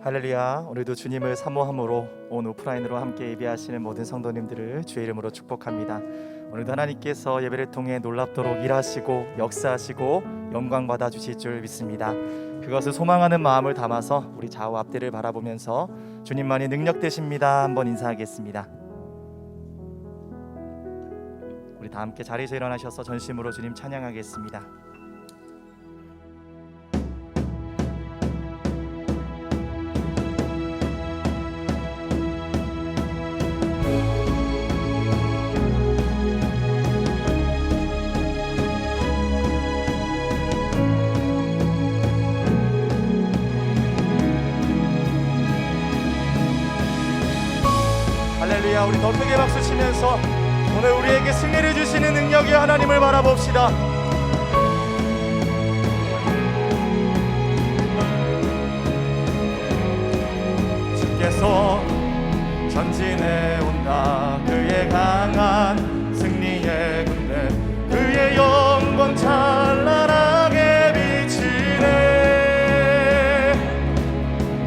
할렐루야. 오늘도 주님을 사모함으로 온 오프라인으로 함께 예배하시는 모든 성도님들을 주의 이름으로 축복합니다. 오늘도 하나님께서 예배를 통해 놀랍도록 일하시고 역사하시고 영광 받아 주실 줄 믿습니다. 그것을 소망하는 마음을 담아서 우리 좌우 앞뒤를 바라보면서 주님만이 능력 되십니다 한번 인사하겠습니다. 우리 다 함께 자리에서 일어나셔서 전심으로 주님 찬양하겠습니다. 할렐루야. 우리 더 크게 박수 치면서 오늘 우리에게 승리를 주시는 능력의 하나님을 바라봅시다. 주께서 전진해 온다. 그의 강한 승리의 군대, 그의 영광 찬란하게 비치네.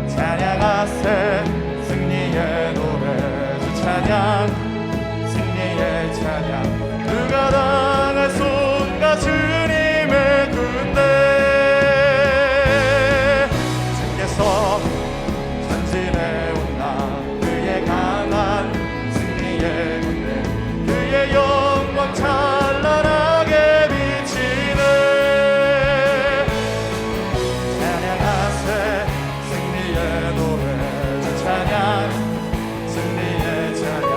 찬양하세 승리의 노래, 주 찬양 승리의 찬양. 그가 당할 손과 주님의 군대, 주께서 전진해 온다. 그의 강한 승리의 군대, 그의 영광 찬란하게 비치네. 찬양하세 승리의 노래, 주 찬양 승리의 찬양.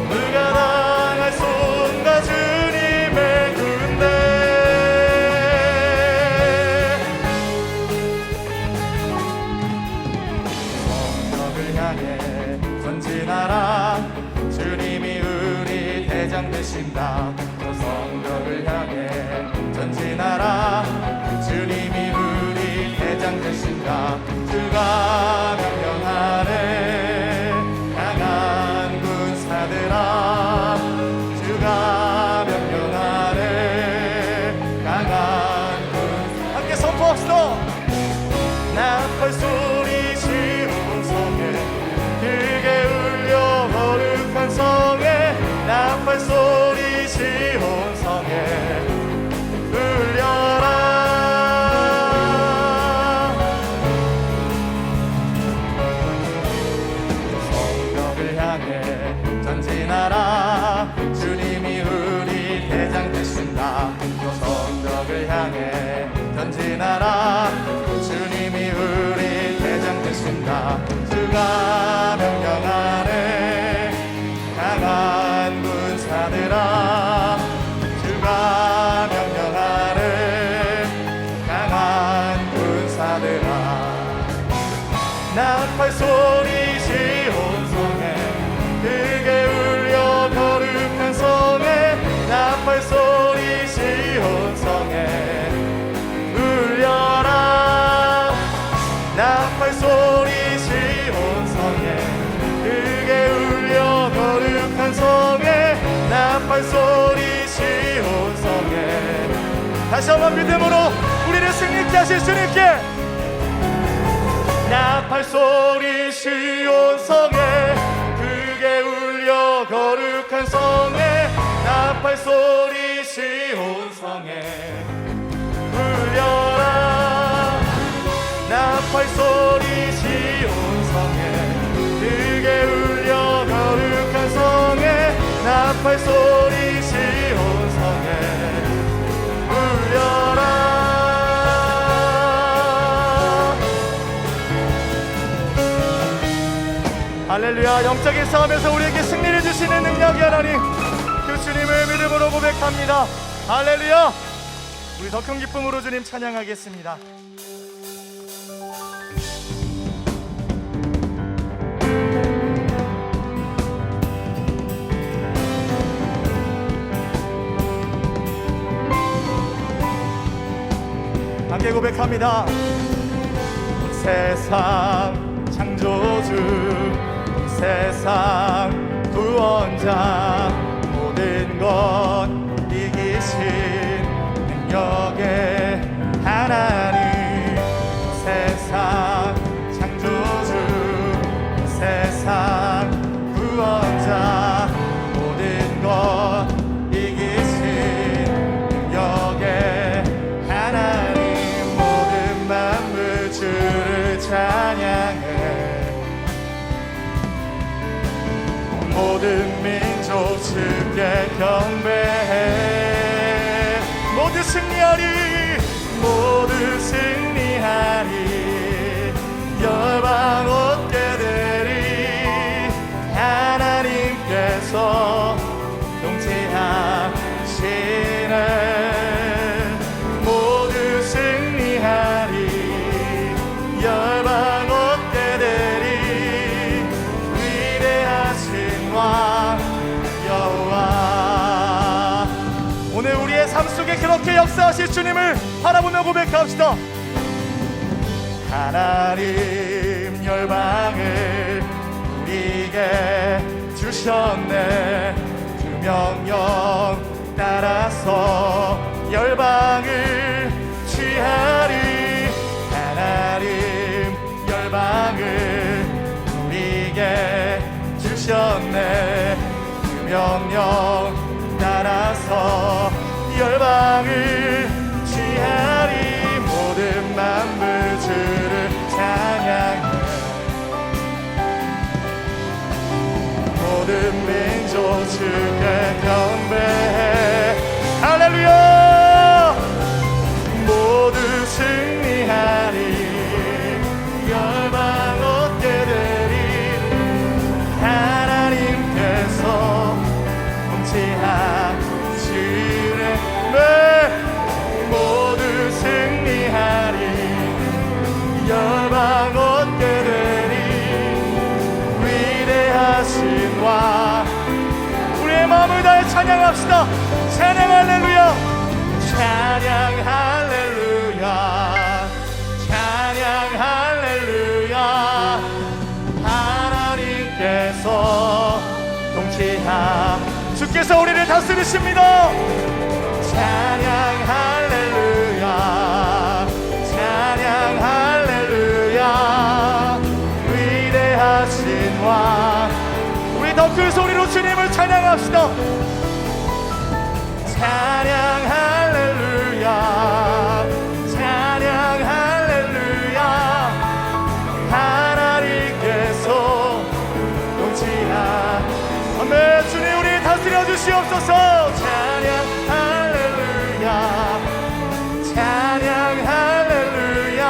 그가 당할 손과 주님의 군대, 성벽을 향해 전진하라. 주님이 우리 대장 되신다. 저 성벽을 향해 전진하라. 주님이 우리 대장 되신다. 주가 명령하네. 강한 군사들아, 주가 명령하네. 강한 군 함께 선포합시다. 나팔 소리 시온 성에 크게 울려 거룩한 성에, 나팔 소리 시온 성에 울려라. 성벽을 향해 전진하라. 주님이 우리 대장 되신다. 또 성벽을 향해 전진하라. 주님이 우리 대장 되신다. 주가 명령하네. 강한 군사들아, 주가 명령하네. 강한 군사들아, 나팔 소리 시온 성에 크게 울려 거룩한 성에, 나팔 소리 시온 성에 울려라. 나팔 소리 시온 성에 크게 울려 거룩한 성에, 나팔 소리 시온 성에. 다시 한번 믿음으로 우리를 승리케 하실 주님께, 나팔 소리 시온 성에 크게 울려 거룩한 성에, 나팔 소리 시온 성에 울려라. 나팔 소리 시온 성에 크게 울려 거룩한 성에, 나팔 소리 시온 성에 울려라. 할렐루야. 영적인 싸움에서 우리에게 승리를 주시는 능력이 하나님, 그 주님을 믿음으로 고백합니다. 할렐루야. 우리 더 큰 기쁨으로 주님 찬양하겠습니다. 함께 고백합니다. 세상 창조주, 세상 구원자, 모든 것 이기신 능력의 하나님, 세상 창조주, 모든 민족 주께 경배해. 모두 승리하리, 모두 승리하리. 열방 얻게 되리. 하나님께서 통치하시네. 모두 승리하리. 열방 얻게 되리. 위대하신 왕 여호와. 오늘 우리의 삶 속에 그렇게 역사하실 주님을 바라보며 고백합시다. 하나님 열방을 우리에게 주셨네. 그 명령 따라서 열방을 취하리. 하나님 열방을 우리에게 주셨네. 그 명령 따라서 열방을 취하리. 모든 만물 주를 찬양해. 모든 민족 주께 경배해. 할렐루야. 모두 승리하리. 열방 얻게 되리. 하나님께서 통치하시네. 모두 승리하리. 열방 얻게 되리. 위대하신 왕. 우리의 마음을 다해 찬양합시다. 찬양 할렐루야. 찬양 할렐루야. 찬양 할렐루야. 하나님께서 통치하 주께서 우리를 다스리십니다. 찬양 할렐루야. 찬양 할렐루야. 위대하신 왕. 우리 더 큰 소리로 주님을 찬양합시다. 찬양 할렐루야. 찬양 할렐루야. 하나님께서 통치하. 아멘. 주님 우리 다스려 주시옵소서. 찬양 할렐루야. 찬양 할렐루야.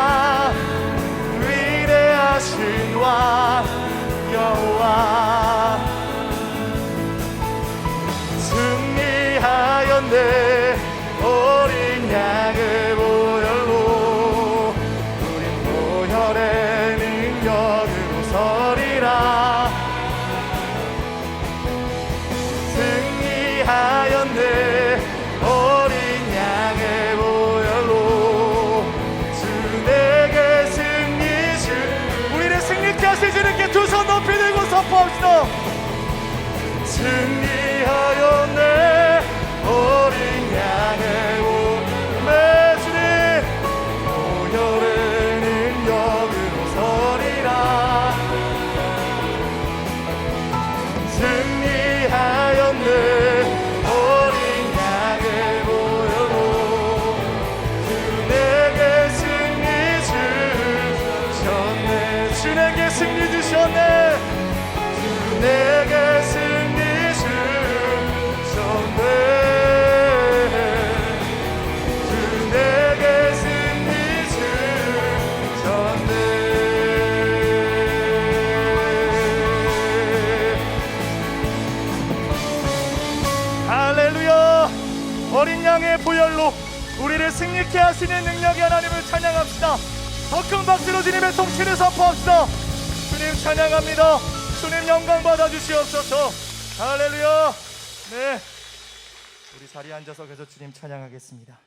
위대하신 왕 여호와. 승리하였네. 어린 양의 보혈로 우린 보혈의 능력으로 서리라. 승리하였네. 어린 양의 보혈로 주 내게 승리 주. 우리를 승리케 하실 주님께 두 손 높이 들고 선포합시다. 승리하였네. 어린 양의 보혈. 주님 보혈의 능력으로 서리라. 승리하였네. 어린 양의 보혈로 주 내게 승리 주셨네. 주 내게 승리 주셨네. 주 내게 승리 주셨네. 주 내게 승리 주셨네. 할렐루야. 어린 양의 보혈로 우리를 승리케 하시는 능력의 하나님을 찬양합시다. 더 큰 박수로 주님의 통치를 선포합시다. 주님 찬양합니다. 주님 영광 받아주시옵소서. 할렐루야. 네, 우리 자리에 앉아서 계속 주님 찬양하겠습니다.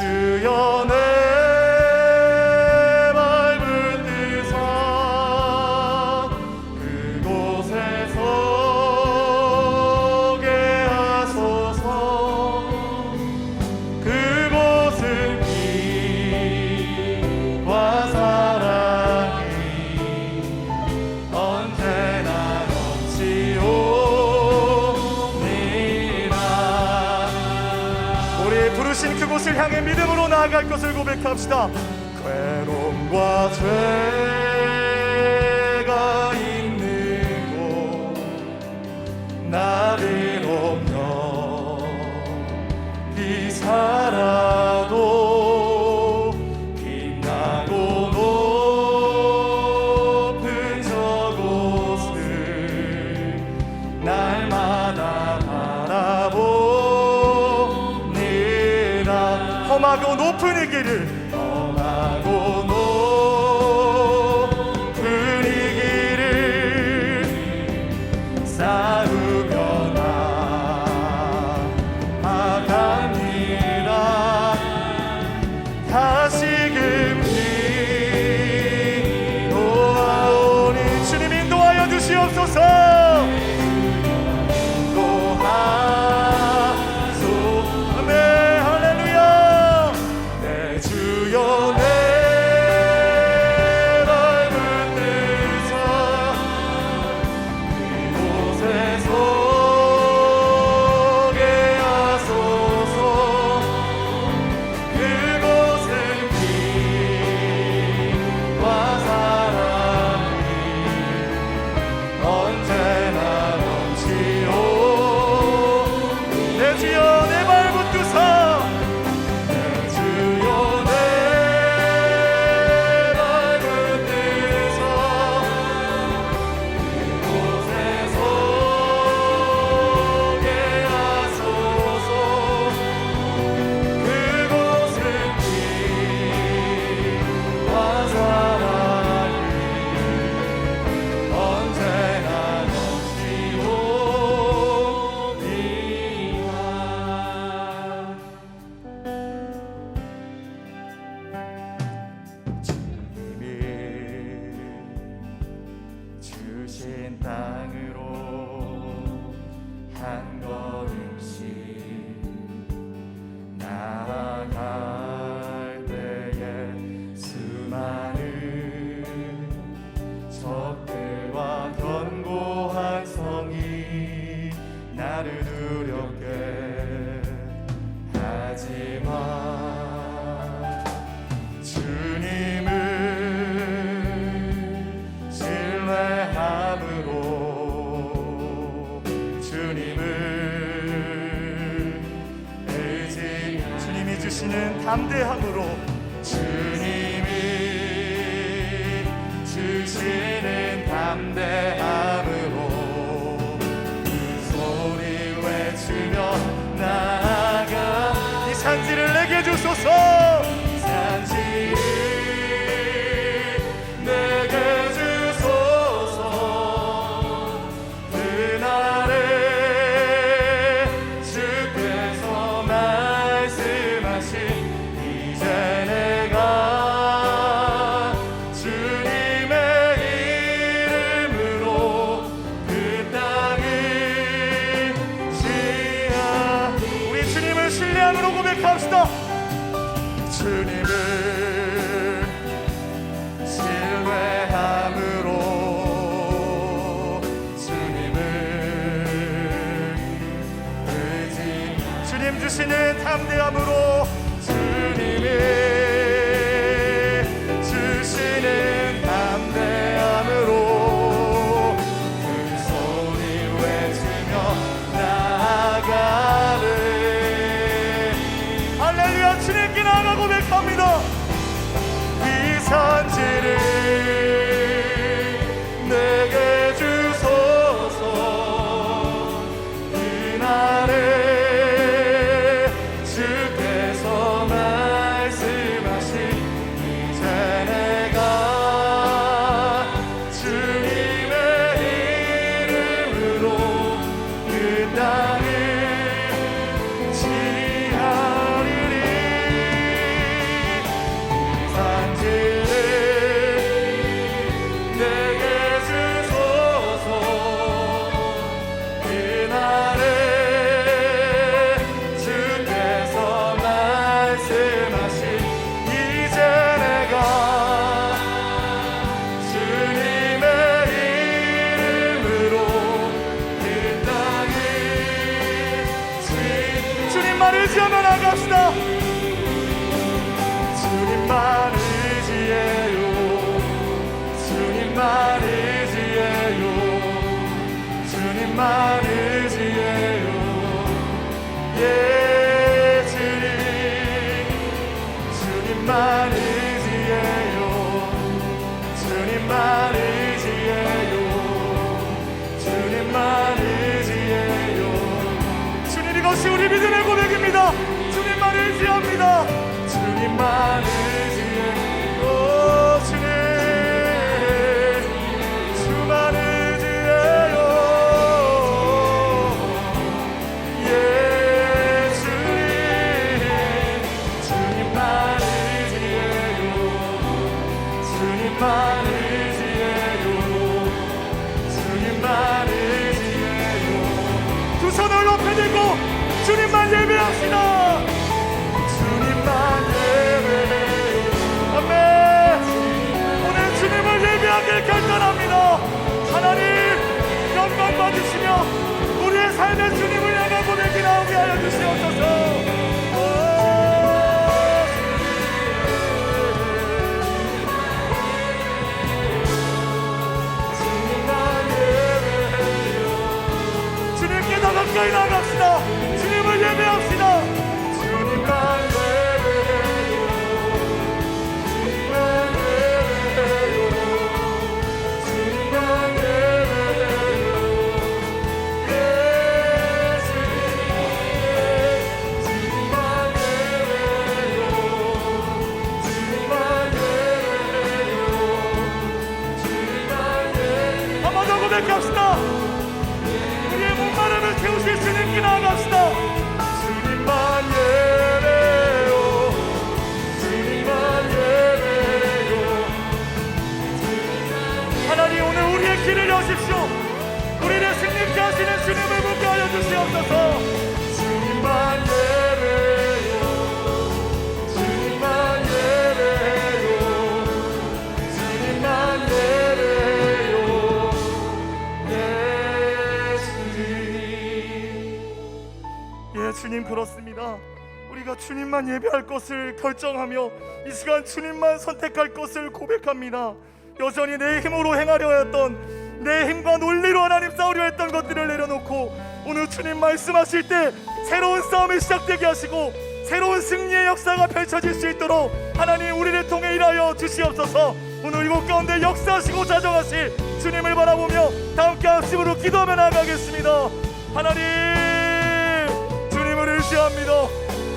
주여 내 밟은 데서 그곳에 서게 하소서. 그곳은 빛과 사랑이 언제나 넘치오니라. 우리 부르신 그곳을 향해 믿음으로 나아갈 것을 고백합시다. 괴로움과 죄가 있는 곳 나를 옮겨 비살아도 빛나고 높은 저곳을 날마다 바라보니라. 험하고 높은 이 길을 험하고 높은 이 길을 싸우며 나아갑니다. 다시금 인도하오니 주님 인도하여 주시옵소서. 인도하소서. 네, 할렐루야. 내 주여 내 밟은 데서 그곳에 서게 하소서. 그곳은 빛과 사랑이 언제나 넘치오. 내 주여 내 발 붙드사. 내 주여 내 발 붙드사 그곳에 서게 하소서. 그곳은 빛과 사랑이 언제나 넘치오니라. 주님이 주신 땅으로 한 걸음씩 나아갈 때에 수많은 적들과 견고한 성이 나를 두렵게 하지만 주님을 신뢰함으로 주님을 의지 주님이 주시는 담대함으로 주님이 주시는 담대함으로 그 소리 외치며 나아가 이 산지를 내게 주소서. 이 산지를 내게 주소서. 그날에 주께서 말씀하신 이제 내가 주님의 이름으로 그 땅을 지하. 우리 주님을 신뢰함으로 고백합시다. 주님을 신뢰함으로 주님을 의지 주님 주시는 담대함으로 주님이 주시는 담대함으로 큰 소리 외치며 나아가는 할렐루야. 주님께 나아가 고백합니다. 이 산지를 내게 주소서. 그날에 주께서 말씀하신 이제 내가 주님의 이름으로 그 땅을 지하리니. 주님만 의지하며 나갑시다. 주님만 의지해요. 주님만 의지해요. 주님만 의지해요. 예 주님, 주님만 의지해요. 주님만 의지해요. 주님만 의지해요. 주님, 이것이 우리 믿음의 고백입니다. 주님만 의지합니다. 주님만 의지해요. 주님, 주만 의지해요. 예 주님, 주님만 의지해요. 주님만 의지해요. 주님만 의지해요. 두 손을 높이 들고 주님만 예배합시다. 주님만 예배해요. 아멘. 오늘 주님을 예배하길 결단합니다. 하나님 영광 받으시며 우리의 삶의 주님을 향한 고백이 나오게 하여 주시옵소서. 주님께 더 가까이 나갑시다. 주님을 예배합시다. 주님만 예배해요. 주님만 예배해요. 주님만 예배해요. 예 주님, 주님만 예배해요. 주님만 예배해요. 주님만 예배해요. 한 번 더 고백합시다. 목마름을 채우실 주님께 나아갑시다. 주님만 예배해요. 주님만 예배해요. 하나님, 오늘 우리의 길을 여십시오. 우리를 승리케 하시는 주님을 붙게 하여 주시옵소서. 주님만 예배해요. 주님만 예배해요. 주님만 예배해요. 예 주님, 그렇습니다. 우리가 주님만 예배할 것을 결정하며 이 시간 주님만 선택할 것을 고백합니다. 여전히 내 힘으로 행하려 했던, 내 힘과 논리로 하나님 싸우려 했던 것들을 내려놓고 오늘 주님 말씀하실 때 새로운 싸움이 시작되게 하시고 새로운 승리의 역사가 펼쳐질 수 있도록 하나님 우리를 통해 일하여 주시옵소서. 오늘 이곳 가운데 역사하시고 자정하실 주님을 바라보며 다 함께 합심으로 기도하며 나아가겠습니다. 하나님, 주님을 의지합니다.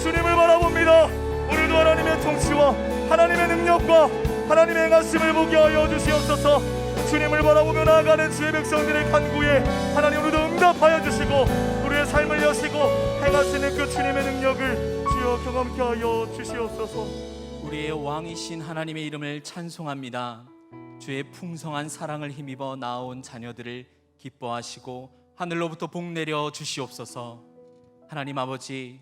주님을 바라봅니다. 오늘도 하나님의 통치와 하나님의 능력과 하나님의 행하심을 보게 하여 주시옵소서. 주님을 바라보며 나아가는 주의 백성들의 간구에 하나님 오늘도 응답하여 주시고 우리의 삶을 여시고 행하시는 그 주님의 능력을 주여 경험케 하여 주시옵소서. 우리의 왕이신 하나님의 이름을 찬송합니다. 주의 풍성한 사랑을 힘입어 나온 자녀들을 기뻐하시고 하늘로부터 복 내려 주시옵소서. 하나님 아버지,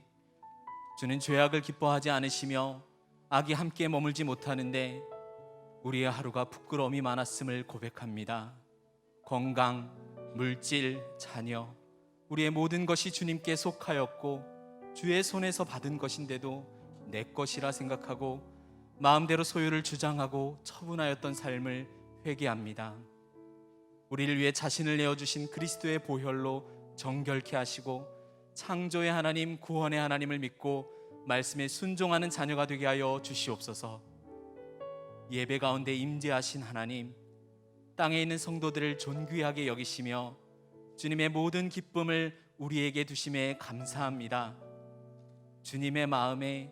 주는 죄악을 기뻐하지 않으시며 악이 함께 머물지 못하는데 우리의 하루가 부끄러움이 많았음을 고백합니다. 건강, 물질, 자녀, 우리의 모든 것이 주님께 속하였고 주의 손에서 받은 것인데도 내 것이라 생각하고 마음대로 소유를 주장하고 처분하였던 삶을 회개합니다. 우리를 위해 자신을 내어주신 그리스도의 보혈로 정결케 하시고 창조의 하나님, 구원의 하나님을 믿고 말씀에 순종하는 자녀가 되게 하여 주시옵소서. 예배 가운데 임재하신 하나님, 땅에 있는 성도들을 존귀하게 여기시며 주님의 모든 기쁨을 우리에게 두심에 감사합니다. 주님의 마음에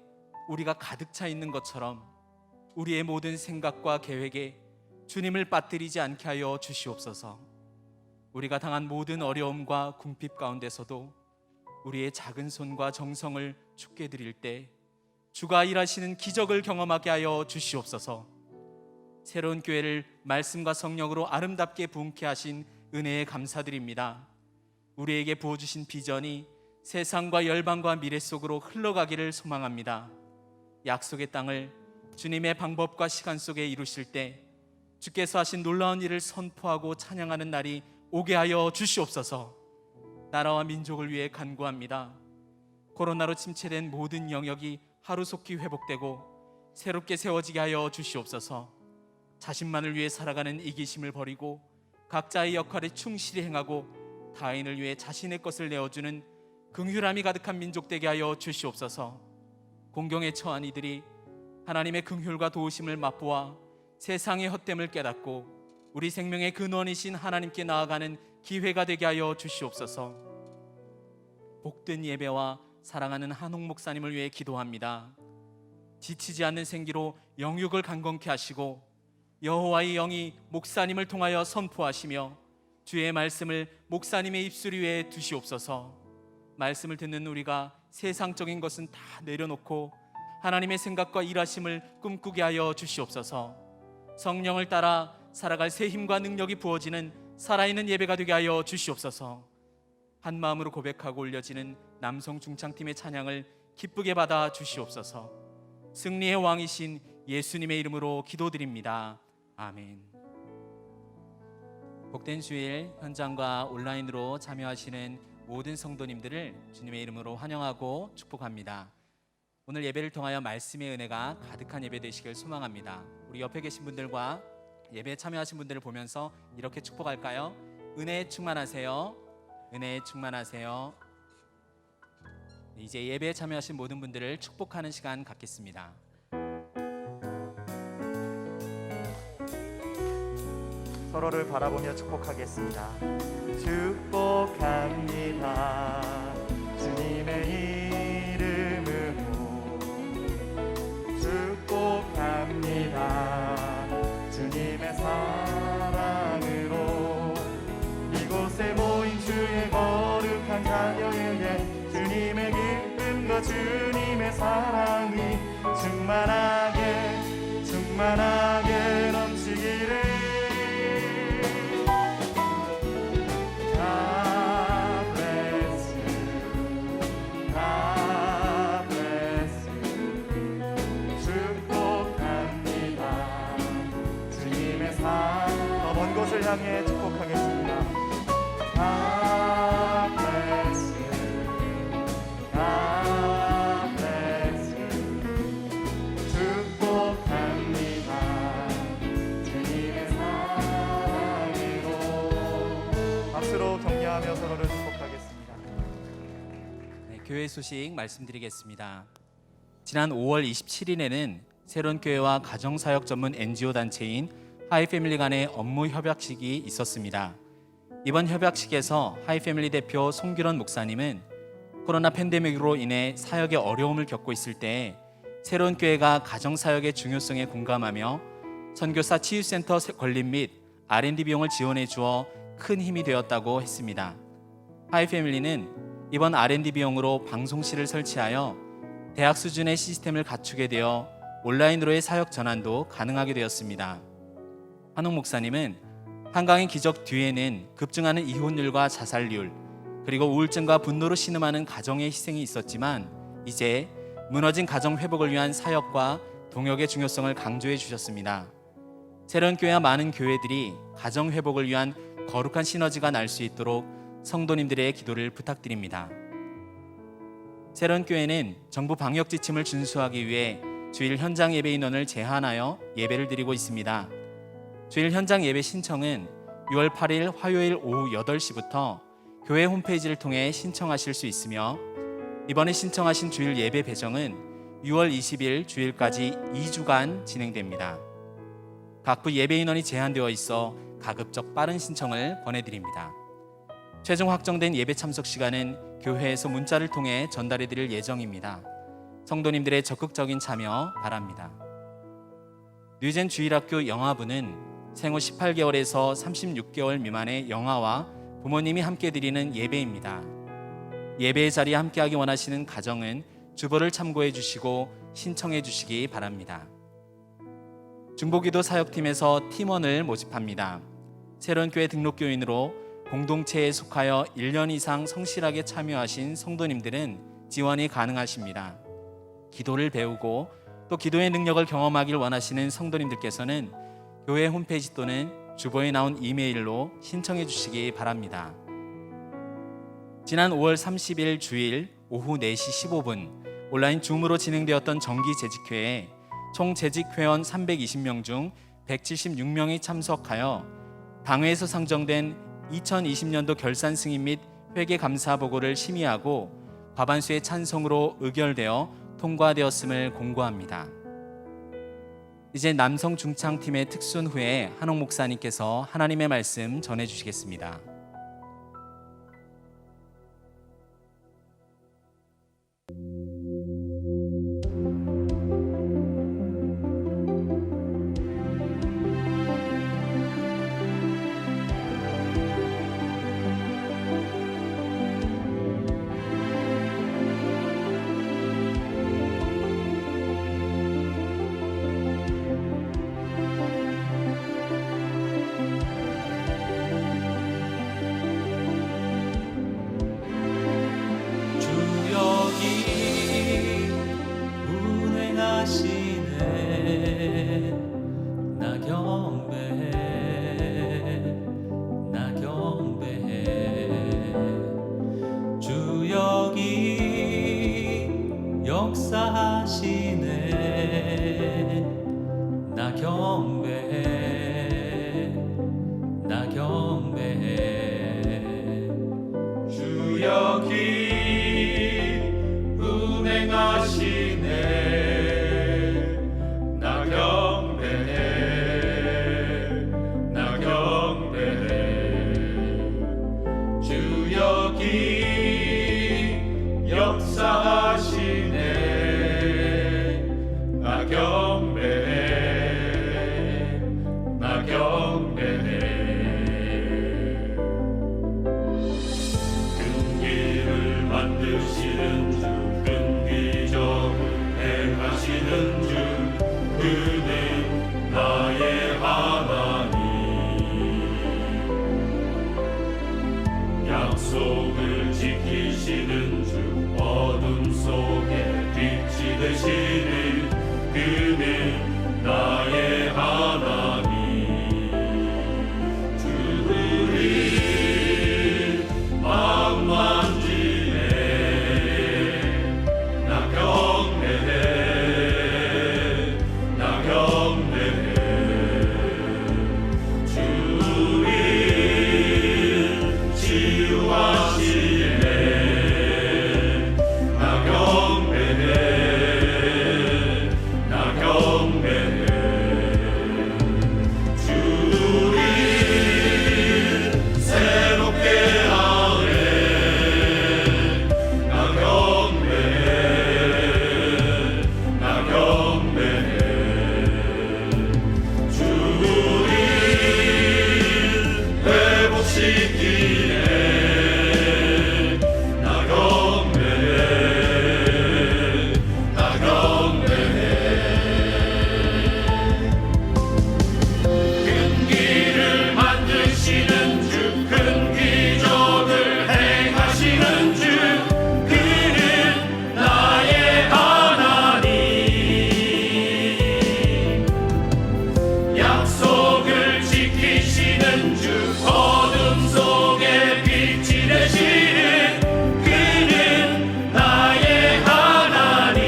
우리가 가득 차 있는 것처럼 우리의 모든 생각과 계획에 주님을 빠뜨리지 않게 하여 주시옵소서. 우리가 당한 모든 어려움과 궁핍 가운데서도 우리의 작은 손과 정성을 주께 드릴 때 주가 일하시는 기적을 경험하게 하여 주시옵소서. 새로운 교회를 말씀과 성령으로 아름답게 부흥케 하신 은혜에 감사드립니다. 우리에게 부어주신 비전이 세상과 열방과 미래 속으로 흘러가기를 소망합니다. 약속의 땅을 주님의 방법과 시간 속에 이루실 때 주께서 하신 놀라운 일을 선포하고 찬양하는 날이 오게 하여 주시옵소서. 나라와 민족을 위해 간구합니다. 코로나로 침체된 모든 영역이 하루속히 회복되고 새롭게 세워지게 하여 주시옵소서. 자신만을 위해 살아가는 이기심을 버리고 각자의 역할에 충실히 행하고 타인을 위해 자신의 것을 내어주는 긍휼함이 가득한 민족 되게 하여 주시옵소서. 공경에 처한 이들이 하나님의 긍휼과 도우심을 맛보아 세상의 헛됨을 깨닫고 우리 생명의 근원이신 하나님께 나아가는 기회가 되게 하여 주시옵소서. 복된 예배와 사랑하는 한홍 목사님을 위해 기도합니다. 지치지 않는 생기로 영육을 강건케 하시고 여호와의 영이 목사님을 통하여 선포하시며 주의 말씀을 목사님의 입술 위에 두시옵소서. 말씀을 듣는 우리가 세상적인 것은 다 내려놓고 하나님의 생각과 일하심을 꿈꾸게 하여 주시옵소서. 성령을 따라 살아갈 새 힘과 능력이 부어지는 살아있는 예배가 되게 하여 주시옵소서. 한 마음으로 고백하고 올려지는 남성 중창팀의 찬양을 기쁘게 받아 주시옵소서. 승리의 왕이신 예수님의 이름으로 기도드립니다. 아멘. 복된 주일 현장과 온라인으로 참여하시는 모든 성도님들을 주님의 이름으로 환영하고 축복합니다. 오늘 예배를 통하여 말씀의 은혜가 가득한 예배 되시길 소망합니다. 우리 옆에 계신 분들과 예배에 참여하신 분들을 보면서 이렇게 축복할까요? 은혜에 충만하세요. 은혜에 충만하세요. 이제 예배에 참여하신 모든 분들을 축복하는 시간 갖겠습니다. 서로를 바라보며 축복하겠습니다. 축복합니다. 주님의 이름으로 축복합니다. 주님의 사랑으로 이곳에 모인 주의 거룩한 자녀에 의해 주님의 기쁨과 주님의 사랑이 충만하게 넘치기를. 곳을 향해 축복하겠습니다. God bless you. God bless you. 축복합니다. 주님의 사랑으로. 박수로 격려하며 서로를 축복하겠습니다. 네, 교회 소식 말씀드리겠습니다. 지난 5월 27일에는 새로운 교회와 가정사역 전문 NGO 단체인 하이패밀리 간의 업무 협약식이 있었습니다. 이번 협약식에서 하이패밀리 대표 송규런 목사님은 코로나 팬데믹으로 인해 사역에 어려움을 겪고 있을 때 새로운 교회가 가정사역의 중요성에 공감하며 선교사 치유센터 건립 및 R&D 비용을 지원해 주어 큰 힘이 되었다고 했습니다. 하이패밀리는 이번 R&D 비용으로 방송실을 설치하여 대학 수준의 시스템을 갖추게 되어 온라인으로의 사역 전환도 가능하게 되었습니다. 한홍 목사님은 한강의 기적 뒤에는 급증하는 이혼율과 자살률, 그리고 우울증과 분노로 신음하는 가정의 희생이 있었지만 이제 무너진 가정 회복을 위한 사역과 동역의 중요성을 강조해 주셨습니다. 새로운 교회와 많은 교회들이 가정 회복을 위한 거룩한 시너지가 날 수 있도록 성도님들의 기도를 부탁드립니다. 새로운 교회는 정부 방역 지침을 준수하기 위해 주일 현장 예배 인원을 제한하여 예배를 드리고 있습니다. 주일 현장 예배 신청은 6월 8일 화요일 오후 8시부터 교회 홈페이지를 통해 신청하실 수 있으며 이번에 신청하신 주일 예배 배정은 6월 20일 주일까지 2주간 진행됩니다. 각부 예배 인원이 제한되어 있어 가급적 빠른 신청을 권해드립니다. 최종 확정된 예배 참석 시간은 교회에서 문자를 통해 전달해 드릴 예정입니다. 성도님들의 적극적인 참여 바랍니다. 뉴젠 주일학교 영아부는 생후 18개월에서 36개월 미만의 영아와 부모님이 함께 드리는 예배입니다. 예배의 자리에 함께하기 원하시는 가정은 주보를 참고해 주시고 신청해 주시기 바랍니다. 중보기도 사역팀에서 팀원을 모집합니다. 새로운 교회 등록교인으로 공동체에 속하여 1년 이상 성실하게 참여하신 성도님들은 지원이 가능하십니다. 기도를 배우고 또 기도의 능력을 경험하길 원하시는 성도님들께서는 교회 홈페이지 또는 주보에 나온 이메일로 신청해 주시기 바랍니다. 지난 5월 30일 주일 오후 4시 15분 온라인 줌으로 진행되었던 정기 재직회에 총 재직회원 320명 중 176명이 참석하여 당회에서 상정된 2020년도 결산 승인 및 회계 감사 보고를 심의하고 과반수의 찬성으로 의결되어 통과되었음을 공고합니다. 이제 남성 중창팀의 특순 후에 한옥 목사님께서 하나님의 말씀 전해 주시겠습니다. 역사하시네. 나 경배해, 나 경배해. 주 여기 운행하시네. 나 경배해, 나 경배해. 주 여기 역사하시네. 나 경배해, 나 경배해. 큰 길을 만드시는 주, 큰 기적을 행하시는 주, 그는 나의 하나님. 약속을 지키시는 주, 어둠 속에 빛이 되시는 그는 나의 하나님. 주를 마음 만지네. 나 경배해, 나 경배해. 주를 치유하시네. 나 경배해, 나 경배해. 주를 새롭게 하네. 나 경배해, 나 경배해. 주를 회복시키네. 나 경배해, 나 경배해. 큰 길을 만드시는 주, 큰 기적을 행하시는 주, 그는 나의 하나님. 약속을 지키시는 주, 어둠 속에 빛이 되시는 그는 나의 하나님.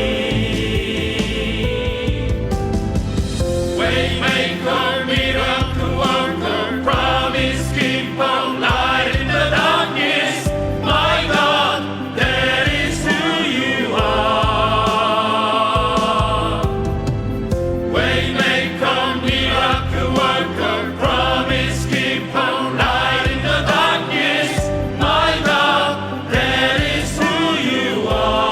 Waymaker, miracle worker, promise keeper, light in the darkness. My God, that is who you are. Waymaker, miracle worker, promise keeper, light in the darkness. My God, that is who you are.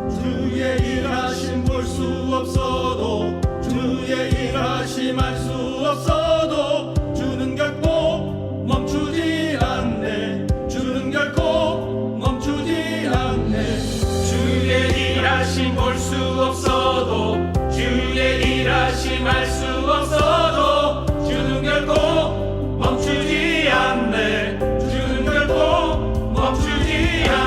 주의 일하심 볼 수 없어도, 주의 일하심 알 수 없어도, 주는 결코 멈추지 않네. 주는 결코 멈추지 않네. 주의 일하심 볼 수 없어도, 주의 일하심 알 수 없어도, 주는 결코 멈추지 않네. 주는 결코 멈추지 않네.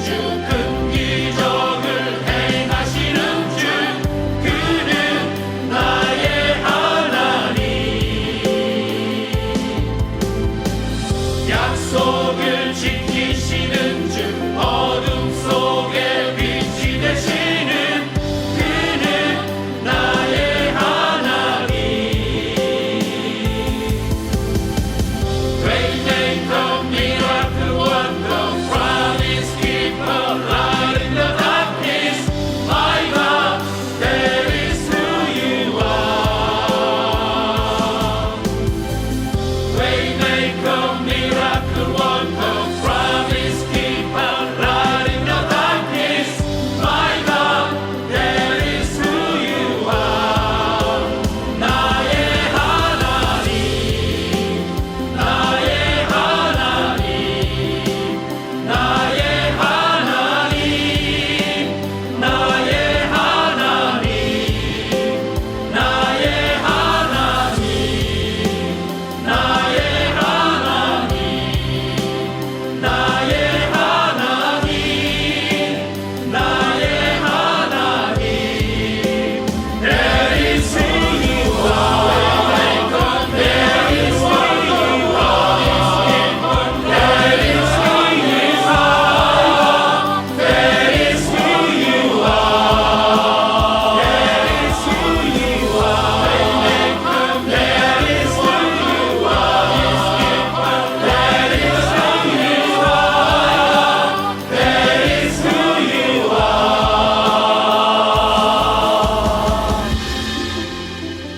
주 큰 기적을 행하시는 주 그는 나의 하나님 약속을 지키시는 주 어둠 속에 빛이 되시는 그는 나의 하나님 Waymaker, miracle worker, promise keeper, light in the darkness. My God, that is who you are. Waymaker, miracle worker, promise keeper, light in the darkness. My God, that is who you are. 나의 하나님, 나의 하나님, 나의 하나님, 나의 하나님, 나의 하나님, 나의 하나님, 나의 하나님, 나의 하나님. That is who you are. That is who you are. That is who you are. That is who you are. That is who you are. That is who you are. That is who you are. That is who you are.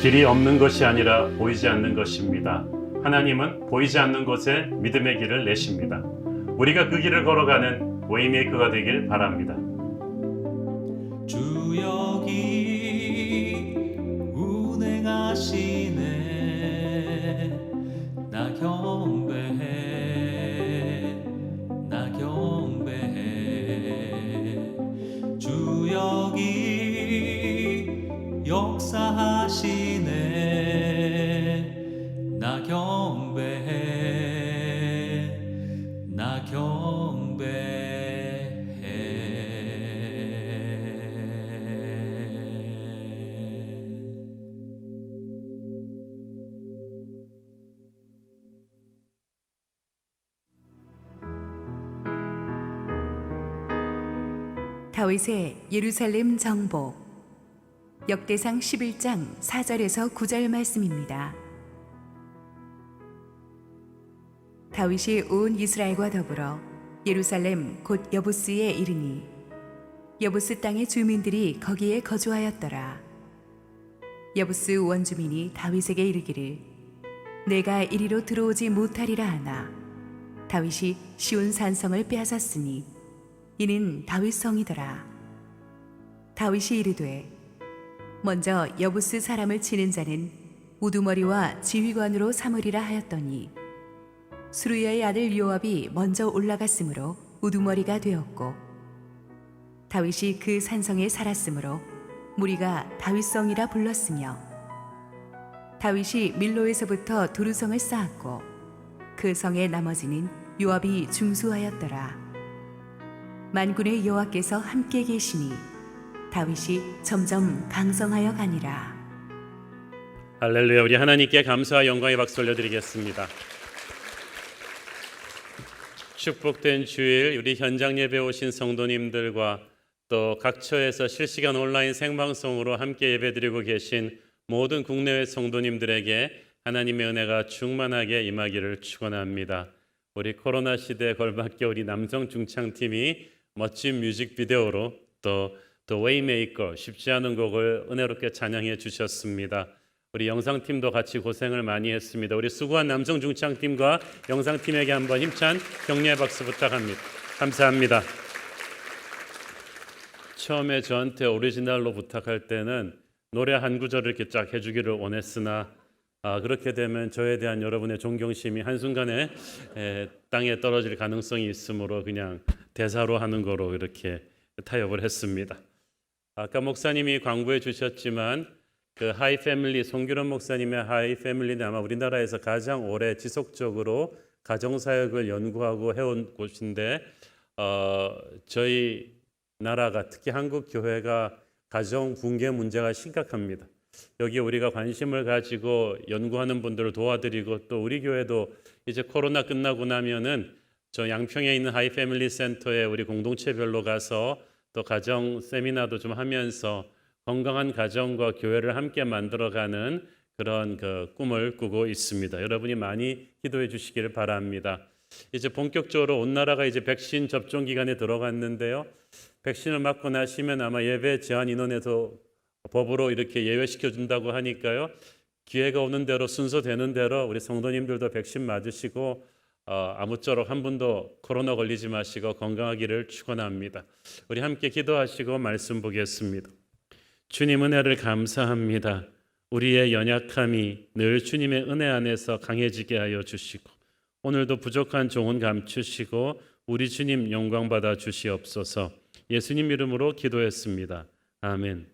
길이 없는 것이 아니라 보이지 않는 것입니다. 하나님은 보이지 않는 곳에 믿음의 길을 내십니다. 우리가 그 길을 걸어가는 웨이메이커가 되길 바랍니다. 주 여기 운행하시네 나 경배해 나 경배해 주 여기 역사하시네 나 경배해 나 경배해 다윗의 예루살렘 정복 역대상 11장 4절에서 9절 말씀입니다. 다윗이 온 이스라엘과 더불어 예루살렘 곧 여부스에 이르니 여부스 땅의 주민들이 거기에 거주하였더라. 여부스 원주민이 다윗에게 이르기를 내가 이리로 들어오지 못하리라 하나 다윗이 시온 산성을 빼앗았으니 이는 다윗 성이더라. 다윗이 이르되 먼저 여부스 사람을 치는 자는 우두머리와 지휘관으로 삼으리라 하였더니 수르야의 아들 요압이 먼저 올라갔으므로 우두머리가 되었고 다윗이 그 산성에 살았으므로 무리가 다윗성이라 불렀으며 다윗이 밀로에서부터 두루성을 쌓았고 그 성의 나머지는 요압이 중수하였더라. 만군의 여호와께서 함께 계시니 다윗이 점점 강성하여 가니라. 할렐루야. 우리 하나님께 감사와 영광의 박수 올려드리겠습니다. 축복된 주일 우리 현장 예배 오신 성도님들과 또 각처에서 실시간 온라인 생방송으로 함께 예배드리고 계신 모든 국내외 성도님들에게 하나님의 은혜가 충만하게 임하기를 축원합니다. 우리 코로나 시대에 걸맞게 우리 남성 중창팀이 멋진 뮤직비디오로 또 The Waymaker 쉽지 않은 곡을 은혜롭게 찬양해 주셨습니다. 우리 영상팀도 같이 고생을 많이 했습니다. 우리 수고한 남성 중창팀과 영상팀에게 한번 힘찬 격려의 박수 부탁합니다. 감사합니다. 처음에 저한테 오리지널로 부탁할 때는 노래 한 구절을 이렇게 쫙 해주기를 원했으나 그렇게 되면 저에 대한 여러분의 존경심이 한순간에 땅에 떨어질 가능성이 있으므로 그냥 대사로 하는 거로 이렇게 타협을 했습니다. 아까 목사님이 광고해 주셨지만 그 하이 패밀리 송규런 목사님의 하이 패밀리는 아마 우리나라에서 가장 오래 지속적으로 가정사역을 연구하고 해온 곳인데 저희 나라가 특히 한국 교회가 가정 붕괴 문제가 심각합니다. 여기 우리가 관심을 가지고 연구하는 분들을 도와드리고 또 우리 교회도 이제 코로나 끝나고 나면은 저 양평에 있는 하이 패밀리 센터에 우리 공동체별로 가서 또 가정 세미나도 좀 하면서 건강한 가정과 교회를 함께 만들어가는 그런 그 꿈을 꾸고 있습니다. 여러분이 많이 기도해 주시기를 바랍니다. 이제 본격적으로 온 나라가 이제 백신 접종 기간에 들어갔는데요. 백신을 맞고 나시면 아마 예배 제한 인원에서 법으로 이렇게 예외시켜 준다고 하니까요. 기회가 오는 대로 순서되는 대로 우리 성도님들도 백신 맞으시고 아무쪼록 한 분도 코로나 걸리지 마시고 건강하기를 축원합니다. 우리 함께 기도하시고 말씀 보겠습니다. 주님 은혜를 감사합니다. 우리의 연약함이 늘 주님의 은혜 안에서 강해지게 하여 주시고 오늘도 부족한 종은 감추시고 우리 주님 영광 받아 주시옵소서. 예수님 이름으로 기도했습니다. 아멘.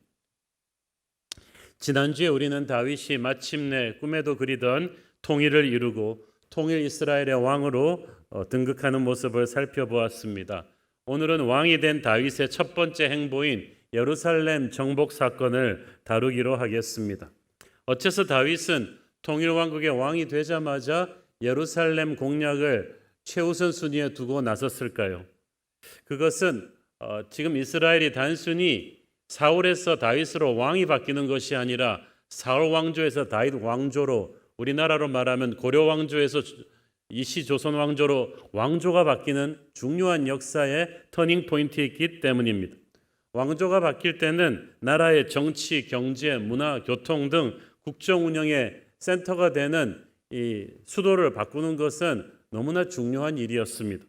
지난주에 우리는 다윗이 마침내 꿈에도 그리던 통일을 이루고 통일 이스라엘의 왕으로 등극하는 모습을 살펴보았습니다. 오늘은 왕이 된 다윗의 첫 번째 행보인 예루살렘 정복 사건을 다루기로 하겠습니다. 어째서 다윗은 통일왕국의 왕이 되자마자 예루살렘 공략을 최우선 순위에 두고 나섰을까요? 그것은 지금 이스라엘이 단순히 사울에서 다윗으로 왕이 바뀌는 것이 아니라 사울 왕조에서 다윗 왕조로, 우리나라로 말하면 고려 왕조에서 이시 조선 왕조로 왕조가 바뀌는 중요한 역사의 터닝 포인트이기 때문입니다. 왕조가 바뀔 때는 나라의 정치, 경제, 문화, 교통 등 국정 운영의 센터가 되는 이 수도를 바꾸는 것은 너무나 중요한 일이었습니다.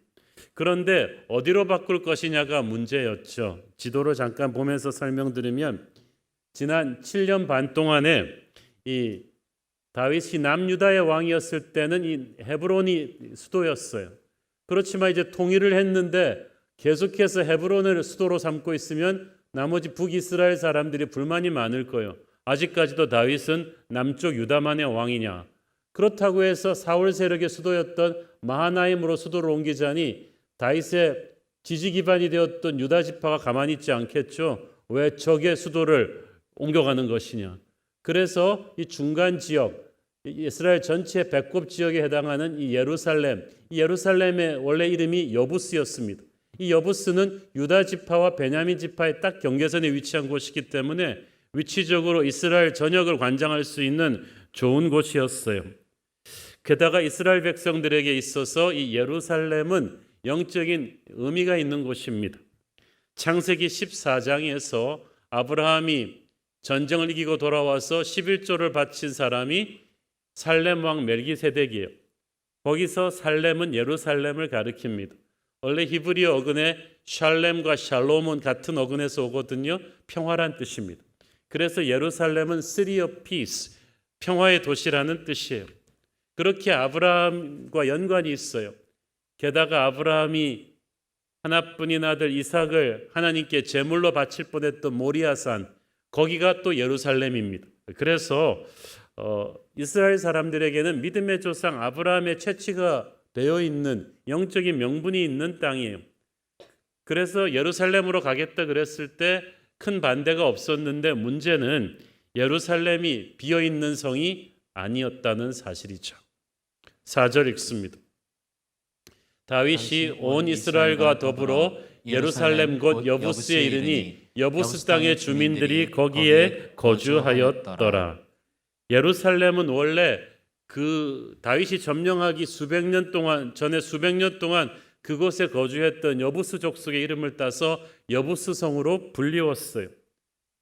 그런데 어디로 바꿀 것이냐가 문제였죠. 지도를 잠깐 보면서 설명드리면 지난 7년 반 동안에 이 다윗이 남유다의 왕이었을 때는 이 헤브론이 수도였어요. 그렇지만 이제 통일을 했는데 계속해서 헤브론을 수도로 삼고 있으면 나머지 북이스라엘 사람들이 불만이 많을 거예요. 아직까지도 다윗은 남쪽 유다만의 왕이냐. 그렇다고 해서 사울 세력의 수도였던 마하나임으로 수도를 옮기자니 다윗의 지지 기반이 되었던 유다 지파가 가만히 있지 않겠죠. 왜 적의 수도를 옮겨가는 것이냐. 그래서 이 중간 지역, 이스라엘 전체 배꼽 지역에 해당하는 이 예루살렘의 원래 이름이 여부스였습니다. 이 여부스는 유다 지파와 베냐민 지파의 딱 경계선에 위치한 곳이기 때문에 위치적으로 이스라엘 전역을 관장할 수 있는 좋은 곳이었어요. 게다가 이스라엘 백성들에게 있어서 이 예루살렘은 영적인 의미가 있는 곳입니다. 창세기 14장에서 아브라함이 전쟁을 이기고 돌아와서 11조를 바친 사람이 살렘 왕 멜기세덱이에요. 거기서 살렘은 예루살렘을 가리킵니다. 원래 히브리어 어근에 샬렘과 샬롬은 같은 어근에서 오거든요. 평화란 뜻입니다. 그래서 예루살렘은 City of Peace, 평화의 도시라는 뜻이에요. 그렇게 아브라함과 연관이 있어요. 게다가 아브라함이 하나뿐인 아들 이삭을 하나님께 제물로 바칠 뻔했던 모리아산, 거기가 또 예루살렘입니다. 그래서 이스라엘 사람들에게는 믿음의 조상 아브라함의 채취가 되어 있는 영적인 명분이 있는 땅이에요. 그래서 예루살렘으로 가겠다 그랬을 때 큰 반대가 없었는데 문제는 예루살렘이 비어있는 성이 아니었다는 사실이죠. 4절 읽습니다. 다윗이 온 이스라엘과 더불어 예루살렘 곧 여부스에 이르니 여부스 땅의 주민들이 거기에 거주하였더라. 예루살렘은 원래 그 다윗이 점령하기 수백 년 동안 그곳에 거주했던 여부스 족속의 이름을 따서 여부스 성으로 불리웠어요.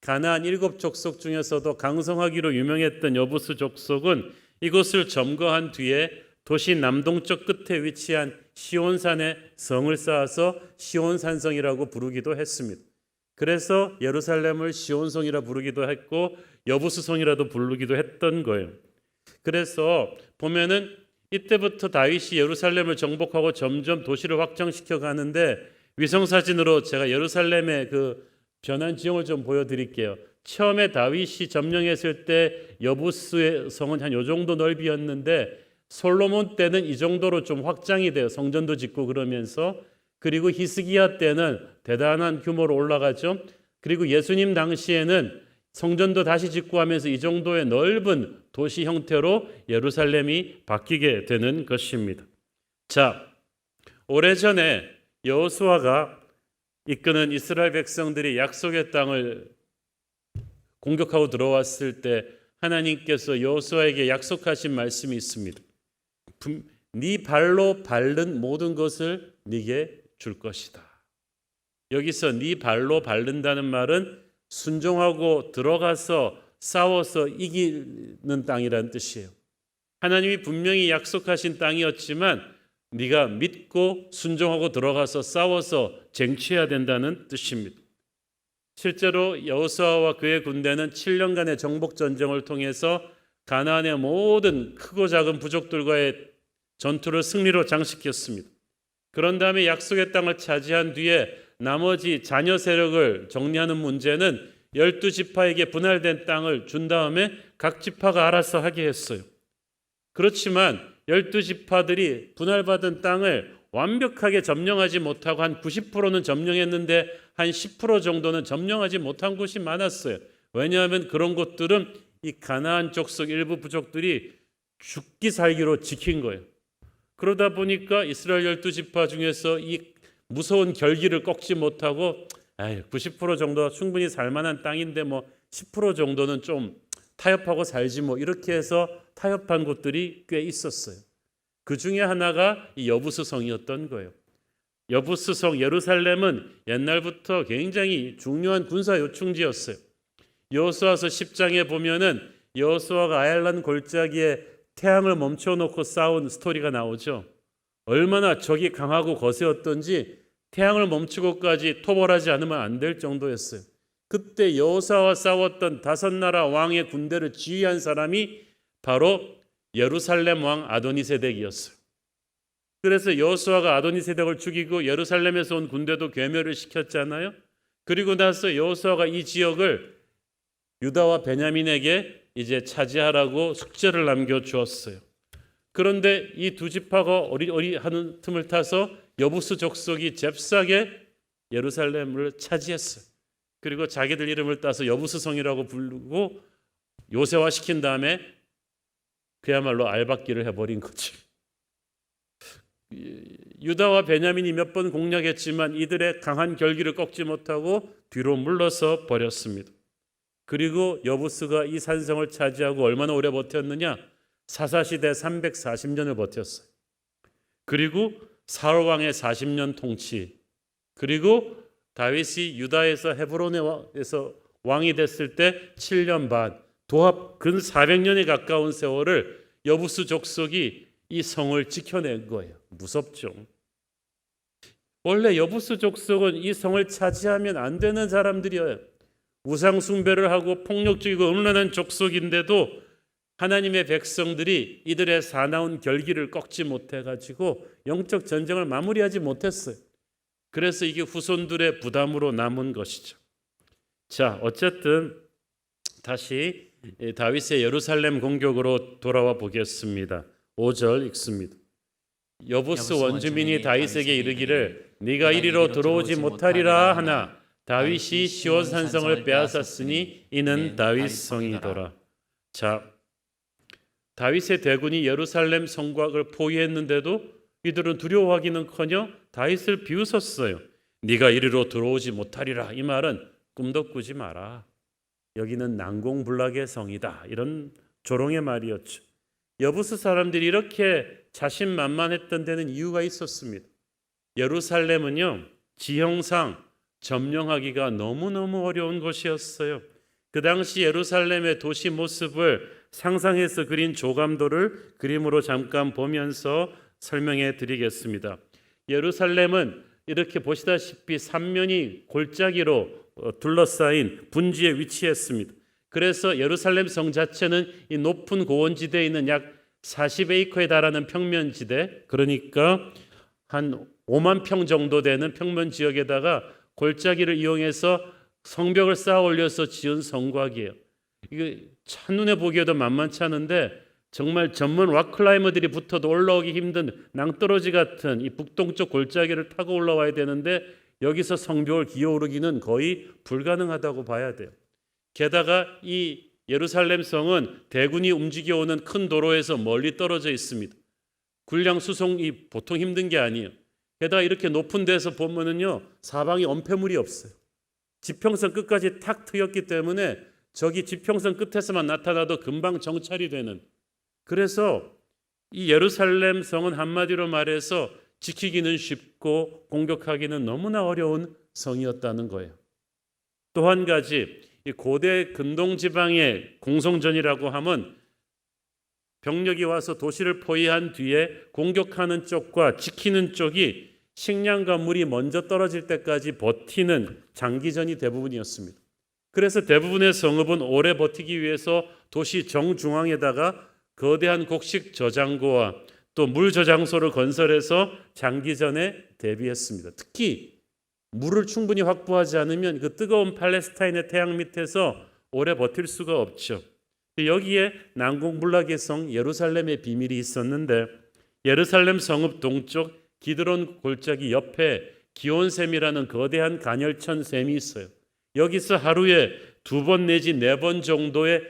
가나안 7족속 중에서도 강성하기로 유명했던 여부스 족속은 이곳을 점거한 뒤에 도시 남동쪽 끝에 위치한 시온산에 성을 쌓아서 시온산성이라고 부르기도 했습니다. 그래서 예루살렘을 시온성이라 부르기도 했고 여부스성이라도 부르기도 했던 거예요. 그래서 보면은 이때부터 다윗이 예루살렘을 정복하고 점점 도시를 확장시켜 가는데 위성사진으로 제가 예루살렘의 그 변한 지형을 좀 보여드릴게요. 처음에 다윗이 점령했을 때 여부스의 성은 한 요 정도 넓이였는데 솔로몬 때는 이 정도로 좀 확장이 돼요. 성전도 짓고 그러면서 그리고 히스기야 때는 대단한 규모로 올라가죠. 그리고 예수님 당시에는 성전도 다시 짓고 하면서 이 정도의 넓은 도시 형태로 예루살렘이 바뀌게 되는 것입니다. 자, 오래전에 여호수아가 이끄는 이스라엘 백성들이 약속의 땅을 공격하고 들어왔을 때 하나님께서 여호수아에게 약속하신 말씀이 있습니다. 네 발로 밟는 모든 것을 네게 줄 것이다. 여기서 네 발로 밟는다는 말은 순종하고 들어가서 싸워서 이기는 땅이라는 뜻이에요. 하나님이 분명히 약속하신 땅이었지만 네가 믿고 순종하고 들어가서 싸워서 쟁취해야 된다는 뜻입니다. 실제로 여호수아와 그의 군대는 7년간의 정복 전쟁을 통해서 가나안의 모든 크고 작은 부족들과의 전투를 승리로 장식했습니다. 그런 다음에 약속의 땅을 차지한 뒤에 나머지 자녀 세력을 정리하는 문제는 12지파에게 분할된 땅을 준 다음에 각 지파가 알아서 하게 했어요. 그렇지만 12지파들이 분할받은 땅을 완벽하게 점령하지 못하고 한 90%는 점령했는데 한 10% 정도는 점령하지 못한 곳이 많았어요. 왜냐하면 그런 곳들은 이 가나안 족속 일부 부족들이 죽기 살기로 지킨 거예요. 그러다 보니까 이스라엘 12지파 중에서 이 무서운 결기를 꺾지 못하고 90% 정도 충분히 살만한 땅인데 뭐 10% 정도는 좀 타협하고 살지 뭐 이렇게 해서 타협한 곳들이 꽤 있었어요. 그 중에 하나가 이 여부스성이었던 거예요. 여부스성 예루살렘은 옛날부터 굉장히 중요한 군사 요충지였어요. 여호수아서 10장에 보면은 여호수아가 아얄란 골짜기에 태양을 멈춰놓고 싸운 스토리가 나오죠. 얼마나 적이 강하고 거세었던지 태양을 멈추고까지 토벌하지 않으면 안 될 정도였어요. 그때 여호수아와 싸웠던 5나라 왕의 군대를 지휘한 사람이 바로 예루살렘 왕 아도니세덱이었어요. 그래서 여호수아가 아도니세덱을 죽이고 예루살렘에서 온 군대도 괴멸을 시켰잖아요. 그리고 나서 여호수아가 이 지역을 유다와 베냐민에게 이제 차지하라고 숙제를 남겨주었어요. 그런데 이 두 지파가 어리하는 틈을 타서 여부스 족속이 잽싸게 예루살렘을 차지했어요. 그리고 자기들 이름을 따서 여부스성이라고 부르고 요새화시킨 다음에 그야말로 알박기를 해버린 거지. 유다와 베냐민이 몇 번 공략했지만 이들의 강한 결기를 꺾지 못하고 뒤로 물러서 버렸습니다. 그리고 여부스가 이 산성을 차지하고 얼마나 오래 버텼느냐? 사사시대 340년을 버텼어요. 그리고 사울왕의 40년 통치, 그리고 다윗이 유다에서 헤브론에서 왕이 됐을 때 7년 반, 도합 근 400년에 가까운 세월을 여부스 족속이 이 성을 지켜낸 거예요. 무섭죠. 원래 여부스 족속은 이 성을 차지하면 안 되는 사람들이에요. 우상 숭배를 하고 폭력적이고 음란한 족속인데도 하나님의 백성들이 이들의 사나운 결기를 꺾지 못해가지고 영적 전쟁을 마무리하지 못했어요. 그래서 이게 후손들의 부담으로 남은 것이죠. 자, 어쨌든 다시 다윗의 예루살렘 공격으로 돌아와 보겠습니다. 5절 읽습니다. 여부스 원주민이 다윗에게 이르기를 네가 이리로 들어오지 못하리라 하나 다윗이 시온 산성을 빼앗았으니 이는 다윗 성이더라. 자, 다윗의 대군이 예루살렘 성곽을 포위했는데도 이들은 두려워하기는커녕 다윗을 비웃었어요. 네가 이리로 들어오지 못하리라. 이 말은 꿈도 꾸지 마라. 여기는 난공불락의 성이다. 이런 조롱의 말이었죠. 여부스 사람들이 이렇게 자신만만했던 데는 이유가 있었습니다. 예루살렘은요, 지형상 점령하기가 너무너무 어려운 곳이었어요. 그 당시 예루살렘의 도시 모습을 상상해서 그린 조감도를 그림으로 잠깐 보면서 설명해 드리겠습니다. 예루살렘은 이렇게 보시다시피 삼면이 골짜기로 둘러싸인 분지에 위치했습니다. 그래서 예루살렘 성 자체는 이 높은 고원지대에 있는 약 40에이커에 달하는 평면지대, 그러니까 한 5만 평 정도 되는 평면 지역에다가 골짜기를 이용해서 성벽을 쌓아 올려서 지은 성곽이에요. 이게 첫눈에 보기에도 만만치 않은데 정말 전문 락클라이머들이 붙어도 올라오기 힘든 낭떠러지 같은 이 북동쪽 골짜기를 타고 올라와야 되는데 여기서 성벽을 기어오르기는 거의 불가능하다고 봐야 돼요. 게다가 이 예루살렘 성은 대군이 움직여오는 큰 도로에서 멀리 떨어져 있습니다. 군량 수송이 보통 힘든 게 아니에요. 게다가 이렇게 높은 데서 보면은요, 사방에 엄폐물이 없어요. 지평선 끝까지 탁 트였기 때문에 저기 지평선 끝에서만 나타나도 금방 정찰이 되는. 그래서 이 예루살렘 성은 한마디로 말해서 지키기는 쉽고 공격하기는 너무나 어려운 성이었다는 거예요. 또 한 가지, 이 고대 근동 지방의 공성전이라고 하면 병력이 와서 도시를 포위한 뒤에 공격하는 쪽과 지키는 쪽이 식량과 물이 먼저 떨어질 때까지 버티는 장기전이 대부분이었습니다. 그래서 대부분의 성읍은 오래 버티기 위해서 도시 정중앙에다가 거대한 곡식 저장고와 또 물 저장소를 건설해서 장기전에 대비했습니다. 특히 물을 충분히 확보하지 않으면 그 뜨거운 팔레스타인의 태양 밑에서 오래 버틸 수가 없죠. 여기에 난공불락의 성 예루살렘의 비밀이 있었는데, 예루살렘 성읍 동쪽 기드론 골짜기 옆에 기온샘이라는 거대한 간열천 샘이 있어요. 여기서 하루에 2번 내지 4번 정도의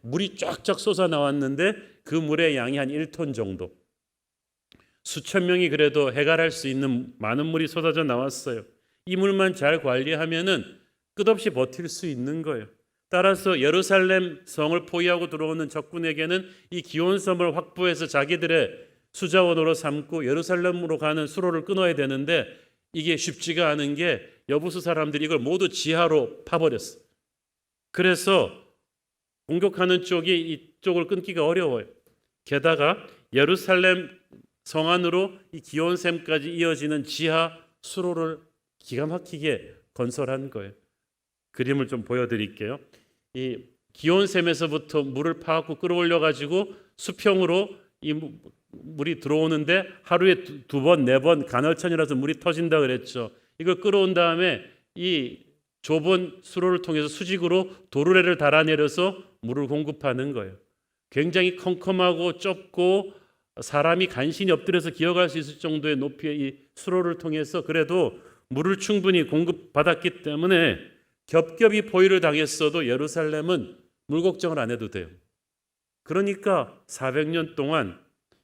물이 쫙쫙 솟아 나왔는데 그 물의 양이 한 1톤 정도. 수천 명이 그래도 해갈할 수 있는 많은 물이 쏟아져 나왔어요. 이 물만 잘 관리하면은 끝없이 버틸 수 있는 거예요. 따라서 예루살렘 성을 포위하고 들어오는 적군에게는 이 기온섬을 확보해서 자기들의 수자원으로 삼고 예루살렘으로 가는 수로를 끊어야 되는데 이게 쉽지가 않은 게 여부수 사람들이 이걸 모두 지하로 파버렸어요. 그래서 공격하는 쪽이 이쪽을 끊기가 어려워요. 게다가 예루살렘 성 안으로 이 기온샘까지 이어지는 지하 수로를 기가 막히게 건설한 거예요. 그림을 좀 보여드릴게요. 이 기온샘에서부터 물을 파갖고 끌어올려 가지고 수평으로 이 물이 들어오는데 하루에 2번, 4번 간헐천이라서 물이 터진다 그랬죠. 이걸 끌어온 다음에 이 좁은 수로를 통해서 수직으로 도르래를 달아내려서 물을 공급하는 거예요. 굉장히 컴컴하고 좁고 사람이 간신히 엎드려서 기어갈 수 있을 정도의 높이의 이 수로를 통해서 그래도 물을 충분히 공급받았기 때문에 겹겹이 포위를 당했어도 예루살렘은 물 걱정을 안 해도 돼요. 그러니까 400년 동안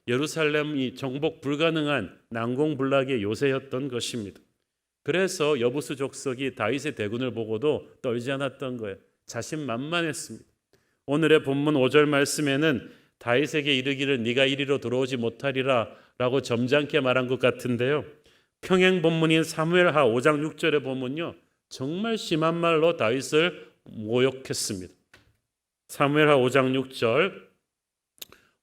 예루살렘이 정복 불가능한 난공불락의 요새였던 것입니다. 그래서 여부수 족속이 다윗의 대군을 보고도 떨지 않았던 거예요. 자신만만했습니다. 오늘의 본문 5절 말씀에는 다윗에게 이르기를 네가 이리로 들어오지 못하리라 라고 점잖게 말한 것 같은데요. 평행 본문인 사무엘하 5장 6절에 보면요, 정말 심한 말로 다윗을 모욕했습니다. 사무엘하 5장 6절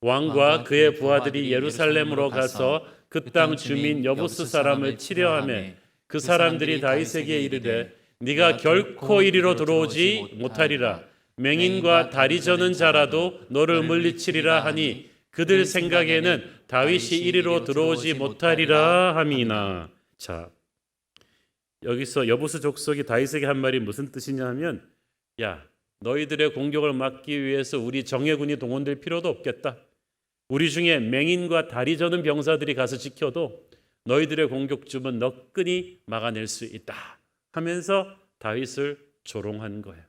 왕과 그의 부하들이 예루살렘으로 가서 그 땅 주민 여부스 사람을 치려하며 그 사람들이 다윗에게 이르되 네가 결코 이리로 들어오지 못하리라. 맹인과 다리 저는 자라도 너를 물리치리라 하니 그들 생각에는 다윗이 이리로 들어오지 못하리라 함이나. 자, 여기서 여부스 족속이 다윗에게 한 말이 무슨 뜻이냐 하면, 야, 너희들의 공격을 막기 위해서 우리 정예군이 동원될 필요도 없겠다. 우리 중에 맹인과 다리 저는 병사들이 가서 지켜도 너희들의 공격쯤은 너끈히 막아낼 수 있다 하면서 다윗을 조롱한 거예요.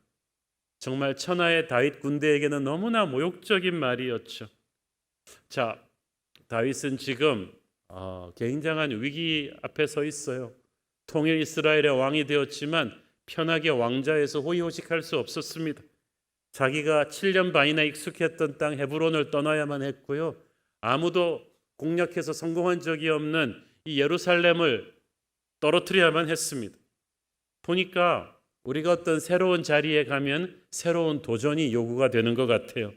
정말 천하의 다윗 군대에게는 너무나 모욕적인 말이었죠. 자, 다윗은 지금 굉장한 위기 앞에 서 있어요. 통일 이스라엘의 왕이 되었지만 편하게 왕자에서 호의호식할 수 없었습니다. 자기가 7년 반이나 익숙했던 땅 헤브론을 떠나야만 했고요. 아무도 공략해서 성공한 적이 없는 이 예루살렘을 떨어뜨려야만 했습니다. 보니까 우리가 어떤 새로운 자리에 가면 새로운 도전이 요구가 되는 것 같아요.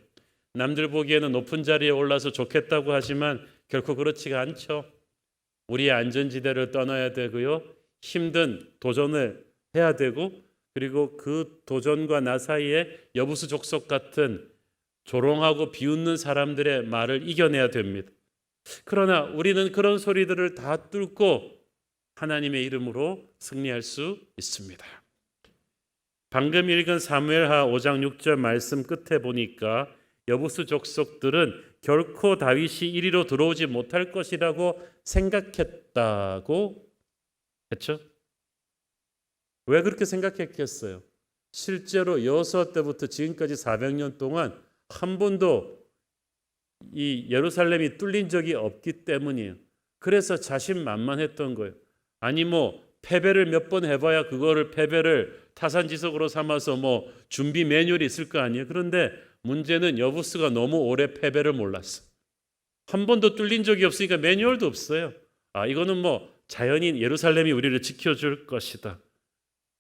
남들 보기에는 높은 자리에 올라서 좋겠다고 하지만 결코 그렇지가 않죠. 우리의 안전지대를 떠나야 되고요. 힘든 도전을 해야 되고, 그리고 그 도전과 나 사이에 여부수 족속 같은 조롱하고 비웃는 사람들의 말을 이겨내야 됩니다. 그러나 우리는 그런 소리들을 다 뚫고 하나님의 이름으로 승리할 수 있습니다. 방금 읽은 사무엘하 5장 6절 말씀 끝에 보니까 여부스 족속들은 결코 다윗이 이리로 들어오지 못할 것이라고 생각했다고 했죠. 왜 그렇게 생각했겠어요? 실제로 여호수아 때부터 지금까지 400년 동안 한 번도 이 예루살렘이 뚫린 적이 없기 때문이에요. 그래서 자신만만했던 거예요. 아니 뭐 패배를 몇 번 해봐야 그거를 패배를 타산지석으로 삼아서 뭐 준비 매뉴얼이 있을 거 아니에요. 그런데 문제는 여부스가 너무 오래 패배를 몰랐어. 한 번도 뚫린 적이 없으니까 매뉴얼도 없어요. 아, 이거는 뭐 자연인 예루살렘이 우리를 지켜줄 것이다.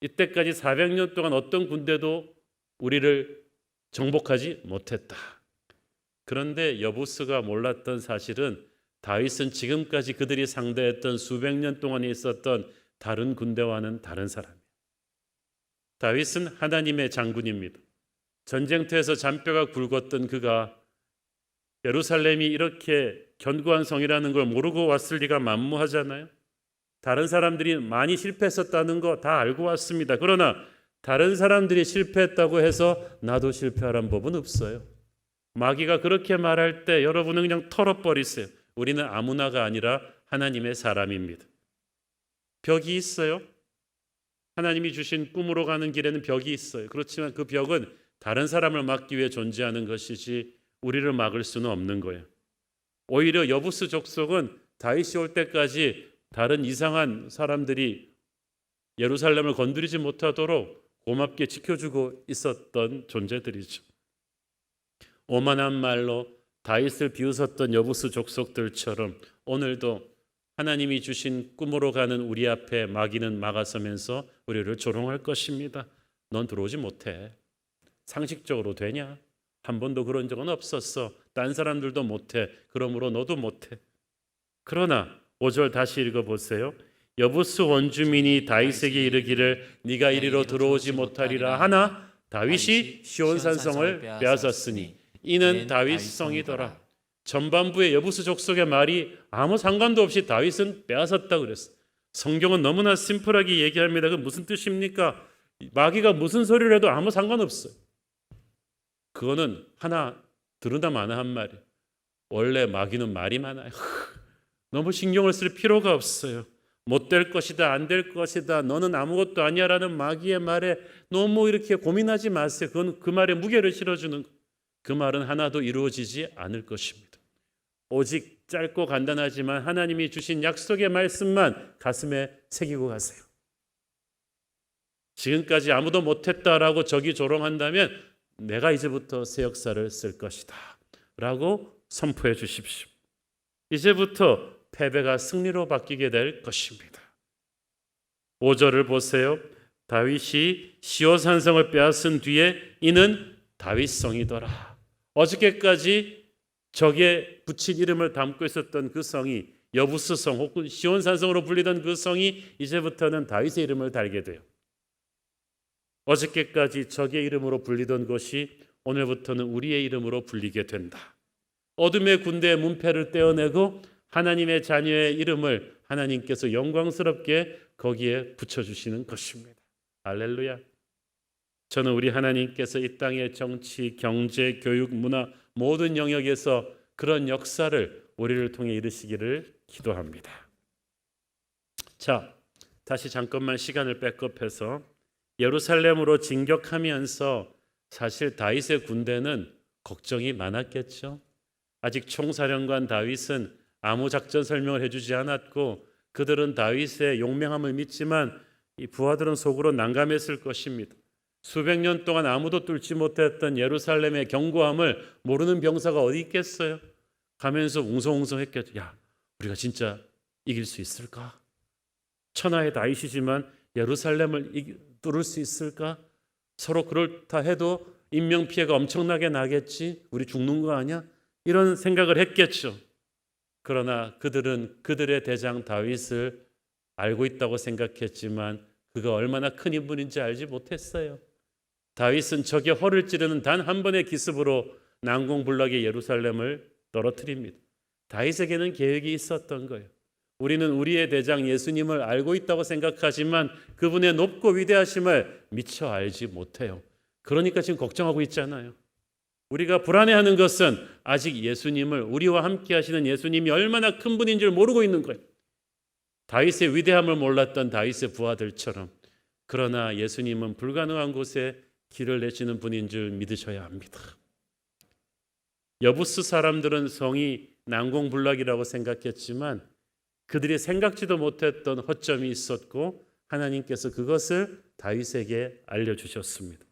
이때까지 400년 동안 어떤 군대도 우리를 정복하지 못했다. 그런데 여부스가 몰랐던 사실은 다윗은 지금까지 그들이 상대했던 수백 년 동안에 있었던 다른 군대와는 다른 사람이에요. 다윗은 하나님의 장군입니다. 전쟁터에서 잔뼈가 굵었던 그가 예루살렘이 이렇게 견고한 성이라는 걸 모르고 왔을 리가 만무하잖아요. 다른 사람들이 많이 실패했었다는 거 다 알고 왔습니다. 그러나 다른 사람들이 실패했다고 해서 나도 실패하란 법은 없어요. 마귀가 그렇게 말할 때 여러분은 그냥 털어버리세요. 우리는 아무나가 아니라 하나님의 사람입니다. 벽이 있어요. 하나님이 주신 꿈으로 가는 길에는 벽이 있어요. 그렇지만 그 벽은 다른 사람을 막기 위해 존재하는 것이지 우리를 막을 수는 없는 거예요. 오히려 여부스 족속은 다윗이 올 때까지 다른 이상한 사람들이 예루살렘을 건드리지 못하도록 고맙게 지켜주고 있었던 존재들이죠. 오만한 말로 다윗을 비웃었던 여부스 족속들처럼 오늘도 하나님이 주신 꿈으로 가는 우리 앞에 마귀는 막아서면서 우리를 조롱할 것입니다. 넌 들어오지 못해. 상식적으로 되냐? 한 번도 그런 적은 없었어. 딴 사람들도 못해. 그러므로 너도 못해. 그러나 5절 다시 읽어보세요. 여부스 원주민이 다윗에게 이르기를 네가 이리로 들어오지 못하리라 하나 다윗이 시온산성을 빼앗았으니 이는 다윗 성이더라. 전반부의 여부스 족속의 말이 아무 상관도 없이 다윗은 빼앗았다 그랬어. 성경은 너무나 심플하게 얘기합니다. 그 무슨 뜻입니까? 마귀가 무슨 소리를 해도 아무 상관없어요. 그거는 하나 들으나 마나 한 말이에요. 원래 마귀는 말이 많아요. 너무 신경을 쓸 필요가 없어요. 못 될 것이다, 안 될 것이다, 너는 아무것도 아니야라는 마귀의 말에 너무 이렇게 고민하지 마세요. 그건 그 말에 무게를 실어주는 거예요. 그 말은 하나도 이루어지지 않을 것입니다. 오직 짧고 간단하지만 하나님이 주신 약속의 말씀만 가슴에 새기고 가세요. 지금까지 아무도 못했다라고 적이 조롱한다면 내가 이제부터 새 역사를 쓸 것이다 라고 선포해 주십시오. 이제부터 패배가 승리로 바뀌게 될 것입니다. 5절을 보세요. 다윗이 시온산성을 빼앗은 뒤에 이는 다윗성이더라. 어저께까지 적에 붙인 이름을 담고 있었던 그 성이 여부스성 혹은 시온산성으로 불리던 그 성이 이제부터는 다윗의 이름을 달게 돼요. 어저께까지 적의 이름으로 불리던 것이 오늘부터는 우리의 이름으로 불리게 된다. 어둠의 군대의 문패를 떼어내고 하나님의 자녀의 이름을 하나님께서 영광스럽게 거기에 붙여주시는 것입니다. 할렐루야. 저는 우리 하나님께서 이 땅의 정치, 경제, 교육, 문화 모든 영역에서 그런 역사를 우리를 통해 이루시기를 기도합니다. 자, 다시 잠깐만 시간을 백업해서 예루살렘으로 진격하면서 사실 다윗의 군대는 걱정이 많았겠죠. 아직 총사령관 다윗은 아무 작전 설명을 해주지 않았고 그들은 다윗의 용맹함을 믿지만 이 부하들은 속으로 난감했을 것입니다. 수백 년 동안 아무도 뚫지 못했던 예루살렘의 견고함을 모르는 병사가 어디 있겠어요? 가면서 웅성웅성했겠죠. 야, 우리가 진짜 이길 수 있을까? 천하의 다윗이지만 예루살렘을 뚫을 수 있을까? 서로 그렇다 해도 인명피해가 엄청나게 나겠지? 우리 죽는 거 아니야? 이런 생각을 했겠죠. 그러나 그들은 그들의 대장 다윗을 알고 있다고 생각했지만 그가 얼마나 큰 인물인지 알지 못했어요. 다윗은 적의 허를 찌르는 단 한 번의 기습으로 난공불락의 예루살렘을 떨어뜨립니다. 다윗에게는 계획이 있었던 거예요. 우리는 우리의 대장 예수님을 알고 있다고 생각하지만 그분의 높고 위대하심을 미처 알지 못해요. 그러니까 지금 걱정하고 있잖아요. 우리가 불안해하는 것은 아직 예수님을, 우리와 함께 하시는 예수님이 얼마나 큰 분인 줄 모르고 있는 거예요. 다윗의 위대함을 몰랐던 다윗의 부하들처럼. 그러나 예수님은 불가능한 곳에 길을 내시는 분인 줄 믿으셔야 합니다. 여부스 사람들은 성이 난공불락이라고 생각했지만 그들이 생각지도 못했던 허점이 있었고 하나님께서 그것을 다윗에게 알려주셨습니다.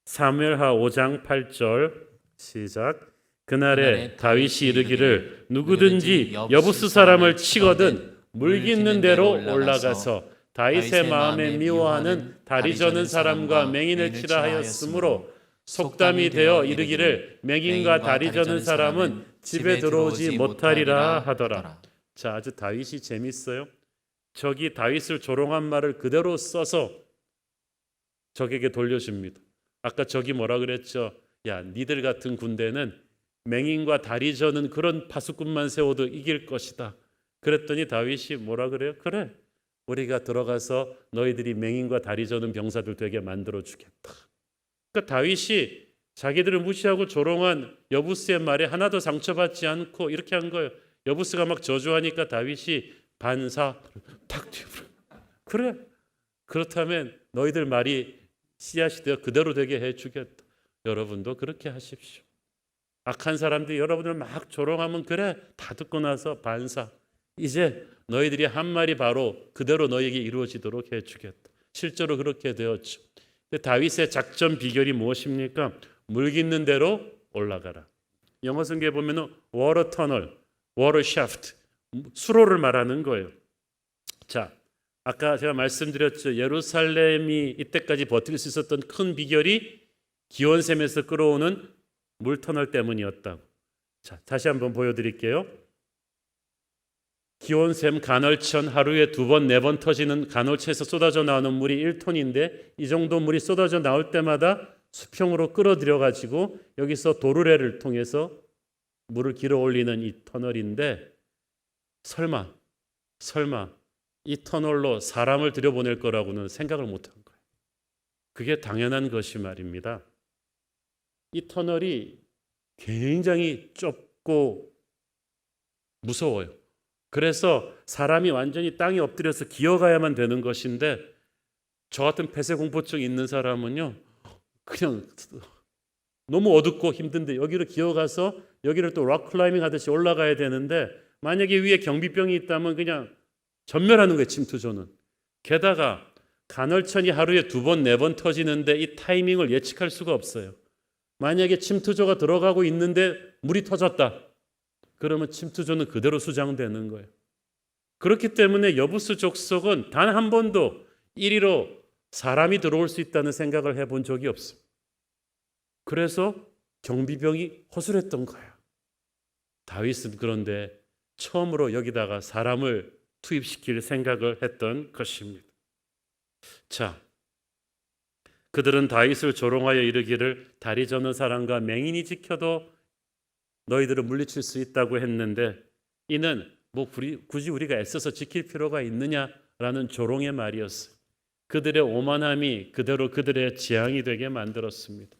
사무엘하 5장 8절 시작. 그날에 다윗이 이르기를 누구든지 여부스 사람을 치거든 물기 있는 대로 올라가서 다윗의 마음에 미워하는 다리 저는 사람과 맹인을 치라 하였으므로 속담이 되어 이르기를 맹인과 다리 저는 사람은 집에 들어오지 못하리라 하더라. 자, 아주 다윗이 재밌어요. 적이 다윗을 조롱한 말을 그대로 써서 적에게 돌려줍니다. 아까 적이 뭐라 그랬죠? 야, 니들 같은 군대는 맹인과 다리 저는 그런 파수꾼만 세워도 이길 것이다. 그랬더니 다윗이 뭐라 그래요? 그래, 우리가 들어가서 너희들이 맹인과 다리 저는 병사들 되게 만들어 주겠다. 그러니까 다윗이 자기들을 무시하고 조롱한 여부스의 말에 하나도 상처받지 않고 이렇게 한 거예요. 여부스가 막 저주하니까 다윗이 반사 탁 튀어버려. 그래, 그렇다면 너희들 말이 씨앗이 되어 그대로 되게 해주겠다. 여러분도 그렇게 하십시오. 악한 사람들이 여러분을 막 조롱하면 그래, 다 듣고 나서 반사. 이제 너희들이 한 말이 바로 그대로 너에게 이루어지도록 해주겠다. 실제로 그렇게 되었죠. 다윗의 작전 비결이 무엇입니까? 물기 있는 대로 올라가라. 영어 성경에 보면은 워터 터널, 워터 샤프트, 수로를 말하는 거예요. 자, 아까 제가 말씀드렸죠. 예루살렘이 이때까지 버틸 수 있었던 큰 비결이 기온샘에서 끌어오는 물터널 때문이었다고. 자, 다시 한번 보여드릴게요. 기온샘 간헐천 하루에 2번, 4번 터지는 간헐천에서 쏟아져 나오는 물이 1톤인데 이 정도 물이 쏟아져 나올 때마다 수평으로 끌어들여 가지고 여기서 도르래를 통해서 물을 길어 올리는 이 터널인데 설마 이 터널로 사람을 들여보낼 거라고는 생각을 못한 거예요. 그게 당연한 것이 말입니다. 이 터널이 굉장히 좁고 무서워요. 그래서 사람이 완전히 땅에 엎드려서 기어가야만 되는 것인데 저 같은 폐쇄공포증 있는 사람은요 그냥 너무 어둡고 힘든데 여기로 기어가서 여기를 또 락클라이밍 하듯이 올라가야 되는데 만약에 위에 경비병이 있다면 그냥 전멸하는 거예요. 침투조는. 게다가 간헐천이 하루에 2번, 4번 터지는데 이 타이밍을 예측할 수가 없어요. 만약에 침투조가 들어가고 있는데 물이 터졌다. 그러면 침투조는 그대로 수장되는 거예요. 그렇기 때문에 여부스 족속은 단 한 번도 이리로 사람이 들어올 수 있다는 생각을 해본 적이 없어요. 그래서 경비병이 허술했던 거예요. 다윗은 그런데 처음으로 여기다가 사람을 투입시킬 생각을 했던 것입니다. 자, 그들은 다윗을 조롱하여 이르기를 다리 저는 사람과 맹인이 지켜도 너희들을 물리칠 수 있다고 했는데 이는 뭐 굳이 우리가 애써서 지킬 필요가 있느냐라는 조롱의 말이었어요. 그들의 오만함이 그대로 그들의 재앙이 되게 만들었습니다.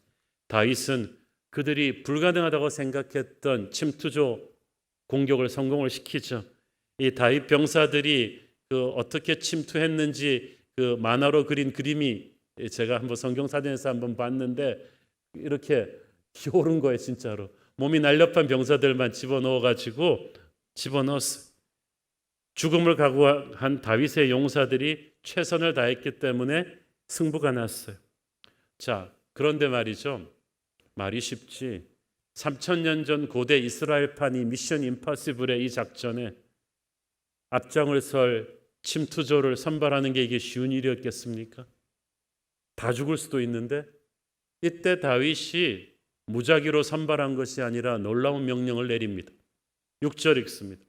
다윗은 그들이 불가능하다고 생각했던 침투조 공격을 성공을 시키죠. 이 다윗 병사들이 어떻게 침투했는지 그 만화로 그린 그림이 제가 한번 성경 사전에서 한번 봤는데 이렇게 기어오른 거예요. 진짜로 몸이 날렵한 병사들만 집어넣어서 죽음을 각오한 다윗의 용사들이 최선을 다했기 때문에 승부가 났어요. 자, 그런데 말이죠. 말이 쉽지. 3000년 전 고대 이스라엘판이 미션 임파서블의 이 작전에 앞장을 설 침투조를 선발하는 게 이게 쉬운 일이었겠습니까? 다 죽을 수도 있는데 이때 다윗이 무작위로 선발한 것이 아니라 놀라운 명령을 내립니다. 6절 읽습니다.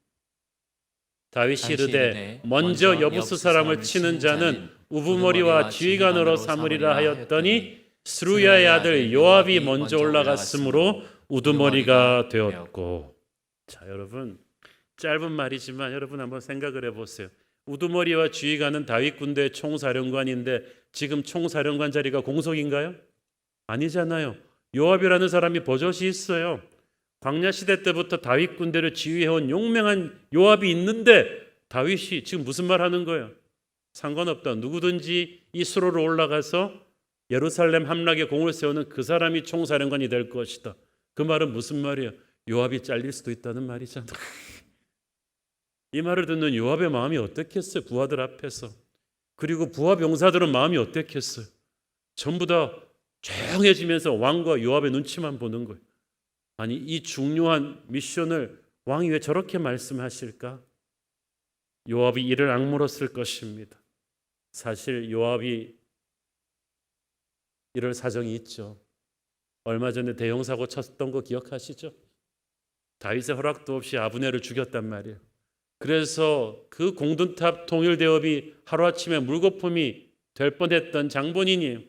다윗이 이르되 먼저 여부스 사람을 치는 자는 우두머리와 지휘관으로 삼으리라 하였더니 스루야의 아들 요압이 먼저 올라갔으므로 우두머리가 되었고. 자, 여러분 짧은 말이지만 여러분 한번 생각을 해보세요. 우두머리와 지휘관은 다윗 군대의 총사령관인데 지금 총사령관 자리가 공석인가요? 아니잖아요. 요압이라는 사람이 버젓이 있어요. 광야 시대 때부터 다윗 군대를 지휘해온 용맹한 요압이 있는데 다윗이 지금 무슨 말 하는 거예요? 상관없다. 누구든지 이 수로로 올라가서 예루살렘 함락에 공을 세우는 그 사람이 총사령관이 될 것이다. 그 말은 무슨 말이에요? 요압이 잘릴 수도 있다는 말이잖아. 이 말을 듣는 요압의 마음이 어땠겠어요? 부하들 앞에서. 그리고 부하 병사들은 마음이 어땠겠어요? 전부 다 조용해지면서 왕과 요압의 눈치만 보는 거예요. 아니, 이 중요한 미션을 왕이 왜 저렇게 말씀하실까? 요압이 이를 악물었을 것입니다. 사실 요압이 이럴 사정이 있죠. 얼마 전에 대형사고 쳤던 거 기억하시죠? 다윗의 허락도 없이 아브넬을 죽였단 말이에요. 그래서 그 공든탑 통일대업이 하루아침에 물거품이 될 뻔했던 장본인이에요.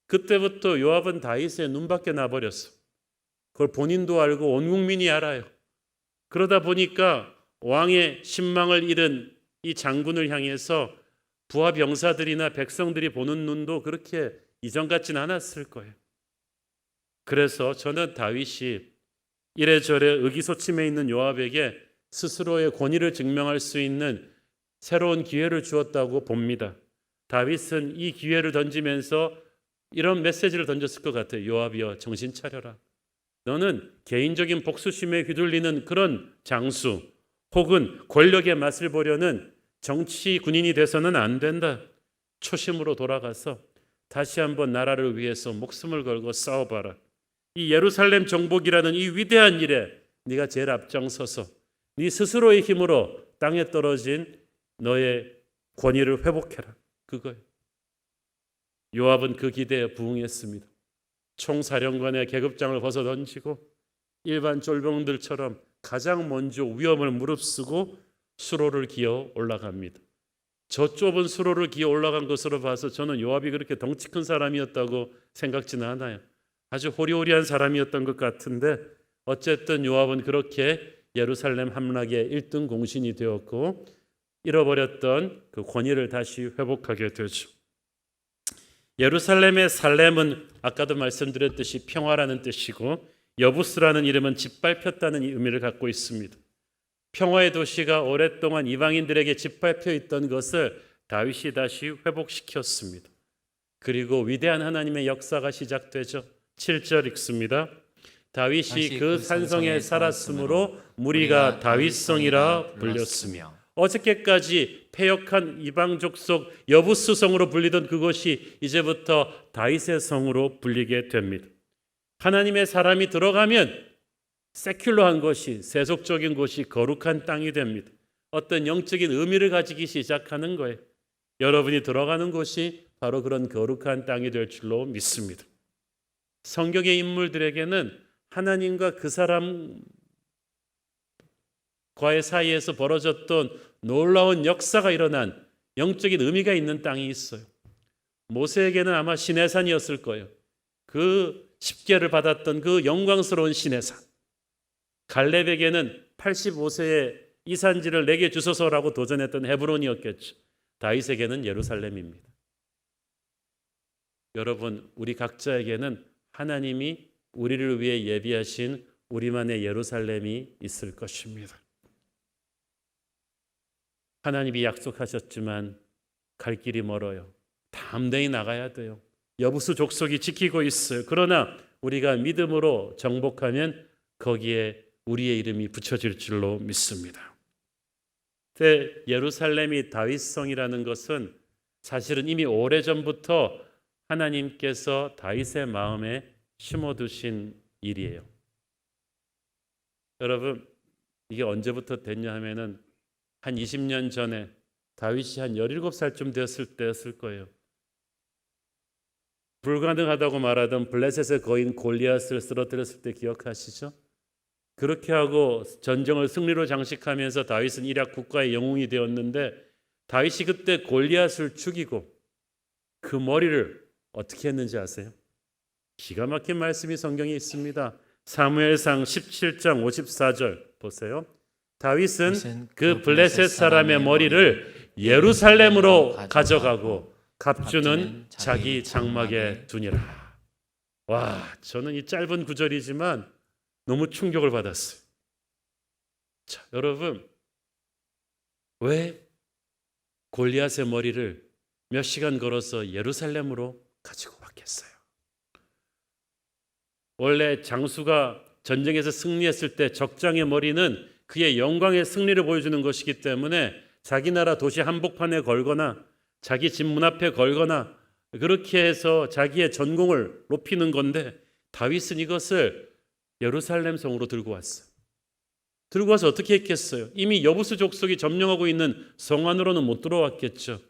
그때부터 요압은 다윗의 눈밖에 나버렸어. 그걸 본인도 알고 온 국민이 알아요. 그러다 보니까 왕의 신망을 잃은 이 장군을 향해서 부하 병사들이나 백성들이 보는 눈도 그렇게 이전 같진 않았을 거예요. 그래서 저는 다윗이 이래저래 의기소침해 있는 요압에게 스스로의 권위를 증명할 수 있는 새로운 기회를 주었다고 봅니다. 다윗은 이 기회를 던지면서 이런 메시지를 던졌을 것 같아요. 요압이여, 정신 차려라. 너는 개인적인 복수심에 휘둘리는 그런 장수 혹은 권력의 맛을 보려는 정치 군인이 돼서는 안 된다. 초심으로 돌아가서 다시 한번 나라를 위해서 목숨을 걸고 싸워봐라. 이 예루살렘 정복이라는 이 위대한 일에 네가 제일 앞장서서 네 스스로의 힘으로 땅에 떨어진 너의 권위를 회복해라. 그거예요. 요압은 그 기대에 부응했습니다. 총사령관의 계급장을 벗어던지고 일반 쫄병들처럼 가장 먼저 위험을 무릅쓰고 수로를 기어 올라갑니다. 저 좁은 수로를 기어 올라간 것으로 봐서 저는 요압이 그렇게 덩치 큰 사람이었다고 생각지는 않아요. 아주 호리호리한 사람이었던 것 같은데 어쨌든 요압은 그렇게 예루살렘 함락의 1등 공신이 되었고 잃어버렸던 그 권위를 다시 회복하게 되죠. 예루살렘의 살렘은 아까도 말씀드렸듯이 평화라는 뜻이고 여부스라는 이름은 짓밟혔다는 의미를 갖고 있습니다. 평화의 도시가 오랫동안 이방인들에게 짓밟혀 있던 것을 다윗이 다시 회복시켰습니다. 그리고 위대한 하나님의 역사가 시작되죠. 7절 읽습니다. 다윗이 그 산성에 살았으므로 무리가 다윗성이라 불렸으며. 어저께까지 패역한 이방족 속 여부스 성으로 불리던 그곳이 이제부터 다윗의 성으로 불리게 됩니다. 하나님의 사람이 들어가면 세큘러한 곳이, 세속적인 곳이 거룩한 땅이 됩니다. 어떤 영적인 의미를 가지기 시작하는 거예요. 여러분이 들어가는 곳이 바로 그런 거룩한 땅이 될 줄로 믿습니다. 성경의 인물들에게는 하나님과 그 사람과의 사이에서 벌어졌던 놀라운 역사가 일어난 영적인 의미가 있는 땅이 있어요. 모세에게는 아마 시내산이었을 거예요. 그 십계를 받았던 그 영광스러운 시내산. 갈렙에게는 85세에 이 산지를 내게 주소서라고 도전했던 헤브론이었겠죠. 다윗에게는 예루살렘입니다. 여러분, 우리 각자에게는 하나님이 우리를 위해 예비하신 우리만의 예루살렘이 있을 것입니다. 하나님이 약속하셨지만 갈 길이 멀어요. 담대히 나가야 돼요. 여부수 족속이 지키고 있어요. 그러나 우리가 믿음으로 정복하면 거기에 우리의 이름이 붙여질 줄로 믿습니다. 예루살렘이 다윗성이라는 것은 사실은 이미 오래전부터 하나님께서 다윗의 마음에 심어두신 일이에요. 여러분, 이게 언제부터 됐냐 하면은 한 20년 전에 다윗이 한 17살쯤 되었을 때였을 거예요. 불가능하다고 말하던 블레셋의 거인 골리앗을 쓰러뜨렸을 때 기억하시죠? 그렇게 하고 전쟁을 승리로 장식하면서 다윗은 이락 국가의 영웅이 되었는데 다윗이 그때 골리앗을 죽이고 그 머리를 어떻게 했는지 아세요? 기가 막힌 말씀이 성경에 있습니다. 사무엘상 17장 54절 보세요. 다윗은 그 블레셋 사람의 머리를 예루살렘으로 가져가고 갑주는 자기 장막에 두니라. 와, 저는 이 짧은 구절이지만 너무 충격을 받았어요. 자, 여러분, 왜 골리앗의 머리를 몇 시간 걸어서 예루살렘으로 가지고 왔겠어요? 원래 장수가 전쟁에서 승리했을 때 적장의 머리는 그의 영광의 승리를 보여주는 것이기 때문에 자기 나라 도시 한복판에 걸거나 자기 집 문 앞에 걸거나 그렇게 해서 자기의 전공을 높이는 건데, 다윗은 이것을 예루살렘 성으로 들고 왔어요. 들고 와서 어떻게 했겠어요? 이미 여부스 족속이 점령하고 있는 성 안으로는 못 들어왔겠죠.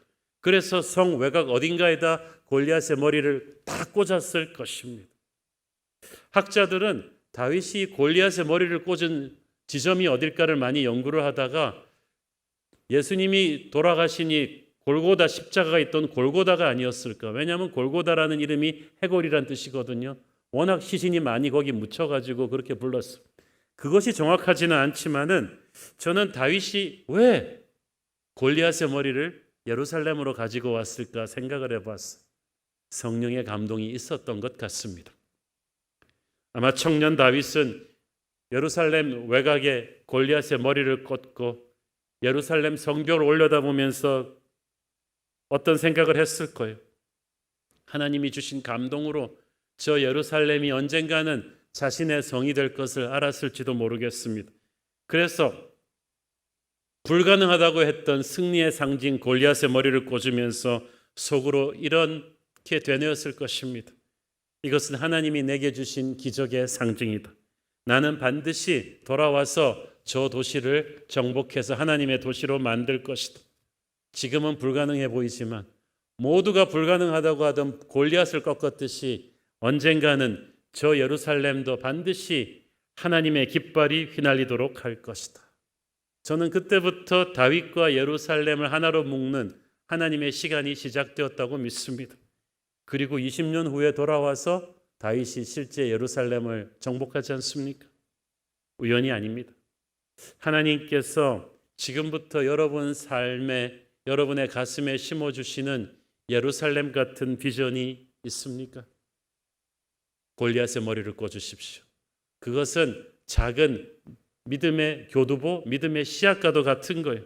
그래서 성 외곽 어딘가에다 골리앗의 머리를 다 꽂았을 것입니다. 학자들은 다윗이 골리앗의 머리를 꽂은 지점이 어딜까를 많이 연구를 하다가 예수님이 돌아가시니 골고다, 십자가가 있던 골고다가 아니었을까? 왜냐하면 골고다라는 이름이 해골이란 뜻이거든요. 워낙 시신이 많이 거기 묻혀가지고 그렇게 불렀어요. 그것이 정확하지는 않지만은 저는 다윗이 왜 골리앗의 머리를 예루살렘으로 가지고 왔을까 생각을 해봤어요. 성령의 감동이 있었던 것 같습니다. 아마 청년 다윗은 예루살렘 외곽에 골리앗의 머리를 꽂고 예루살렘 성벽을 올려다보면서 어떤 생각을 했을 거예요. 하나님이 주신 감동으로 저 예루살렘이 언젠가는 자신의 성이 될 것을 알았을지도 모르겠습니다. 그래서 불가능하다고 했던 승리의 상징 골리앗의 머리를 꽂으면서 속으로 이렇게 되뇌었을 것입니다. 이것은 하나님이 내게 주신 기적의 상징이다. 나는 반드시 돌아와서 저 도시를 정복해서 하나님의 도시로 만들 것이다. 지금은 불가능해 보이지만 모두가 불가능하다고 하던 골리앗을 꺾었듯이 언젠가는 저 예루살렘도 반드시 하나님의 깃발이 휘날리도록 할 것이다. 저는 그때부터 다윗과 예루살렘을 하나로 묶는 하나님의 시간이 시작되었다고 믿습니다. 그리고 20년 후에 돌아와서 다윗이 실제 예루살렘을 정복하지 않습니까? 우연이 아닙니다. 하나님께서 지금부터 여러분 삶에, 여러분의 가슴에 심어주시는 예루살렘 같은 비전이 있습니까? 골리앗의 머리를 꽂으십시오. 그것은 작은 믿음의 교두보, 믿음의 씨앗과도 같은 거예요.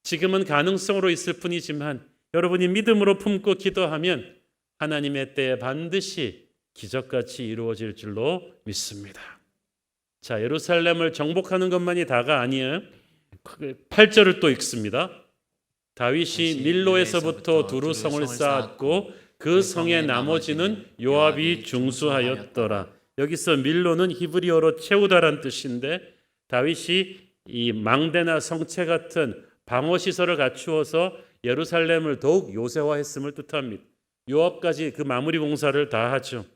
지금은 가능성으로 있을 뿐이지만 여러분이 믿음으로 품고 기도하면 하나님의 때에 반드시 기적같이 이루어질 줄로 믿습니다. 자, 예루살렘을 정복하는 것만이 다가 아니에요. 8절을 또 읽습니다. 다윗이 밀로에서부터 두루 성을 쌓았고 그 성의 나머지는 요압이 중수하였더라. 여기서 밀로는 히브리어로 채우다란 뜻인데 다윗이 이 망대나 성체 같은 방어 시설을 갖추어서 예루살렘을 더욱 요새화했음을 뜻합니다. 요압까지 그 마무리 공사를 다 하죠.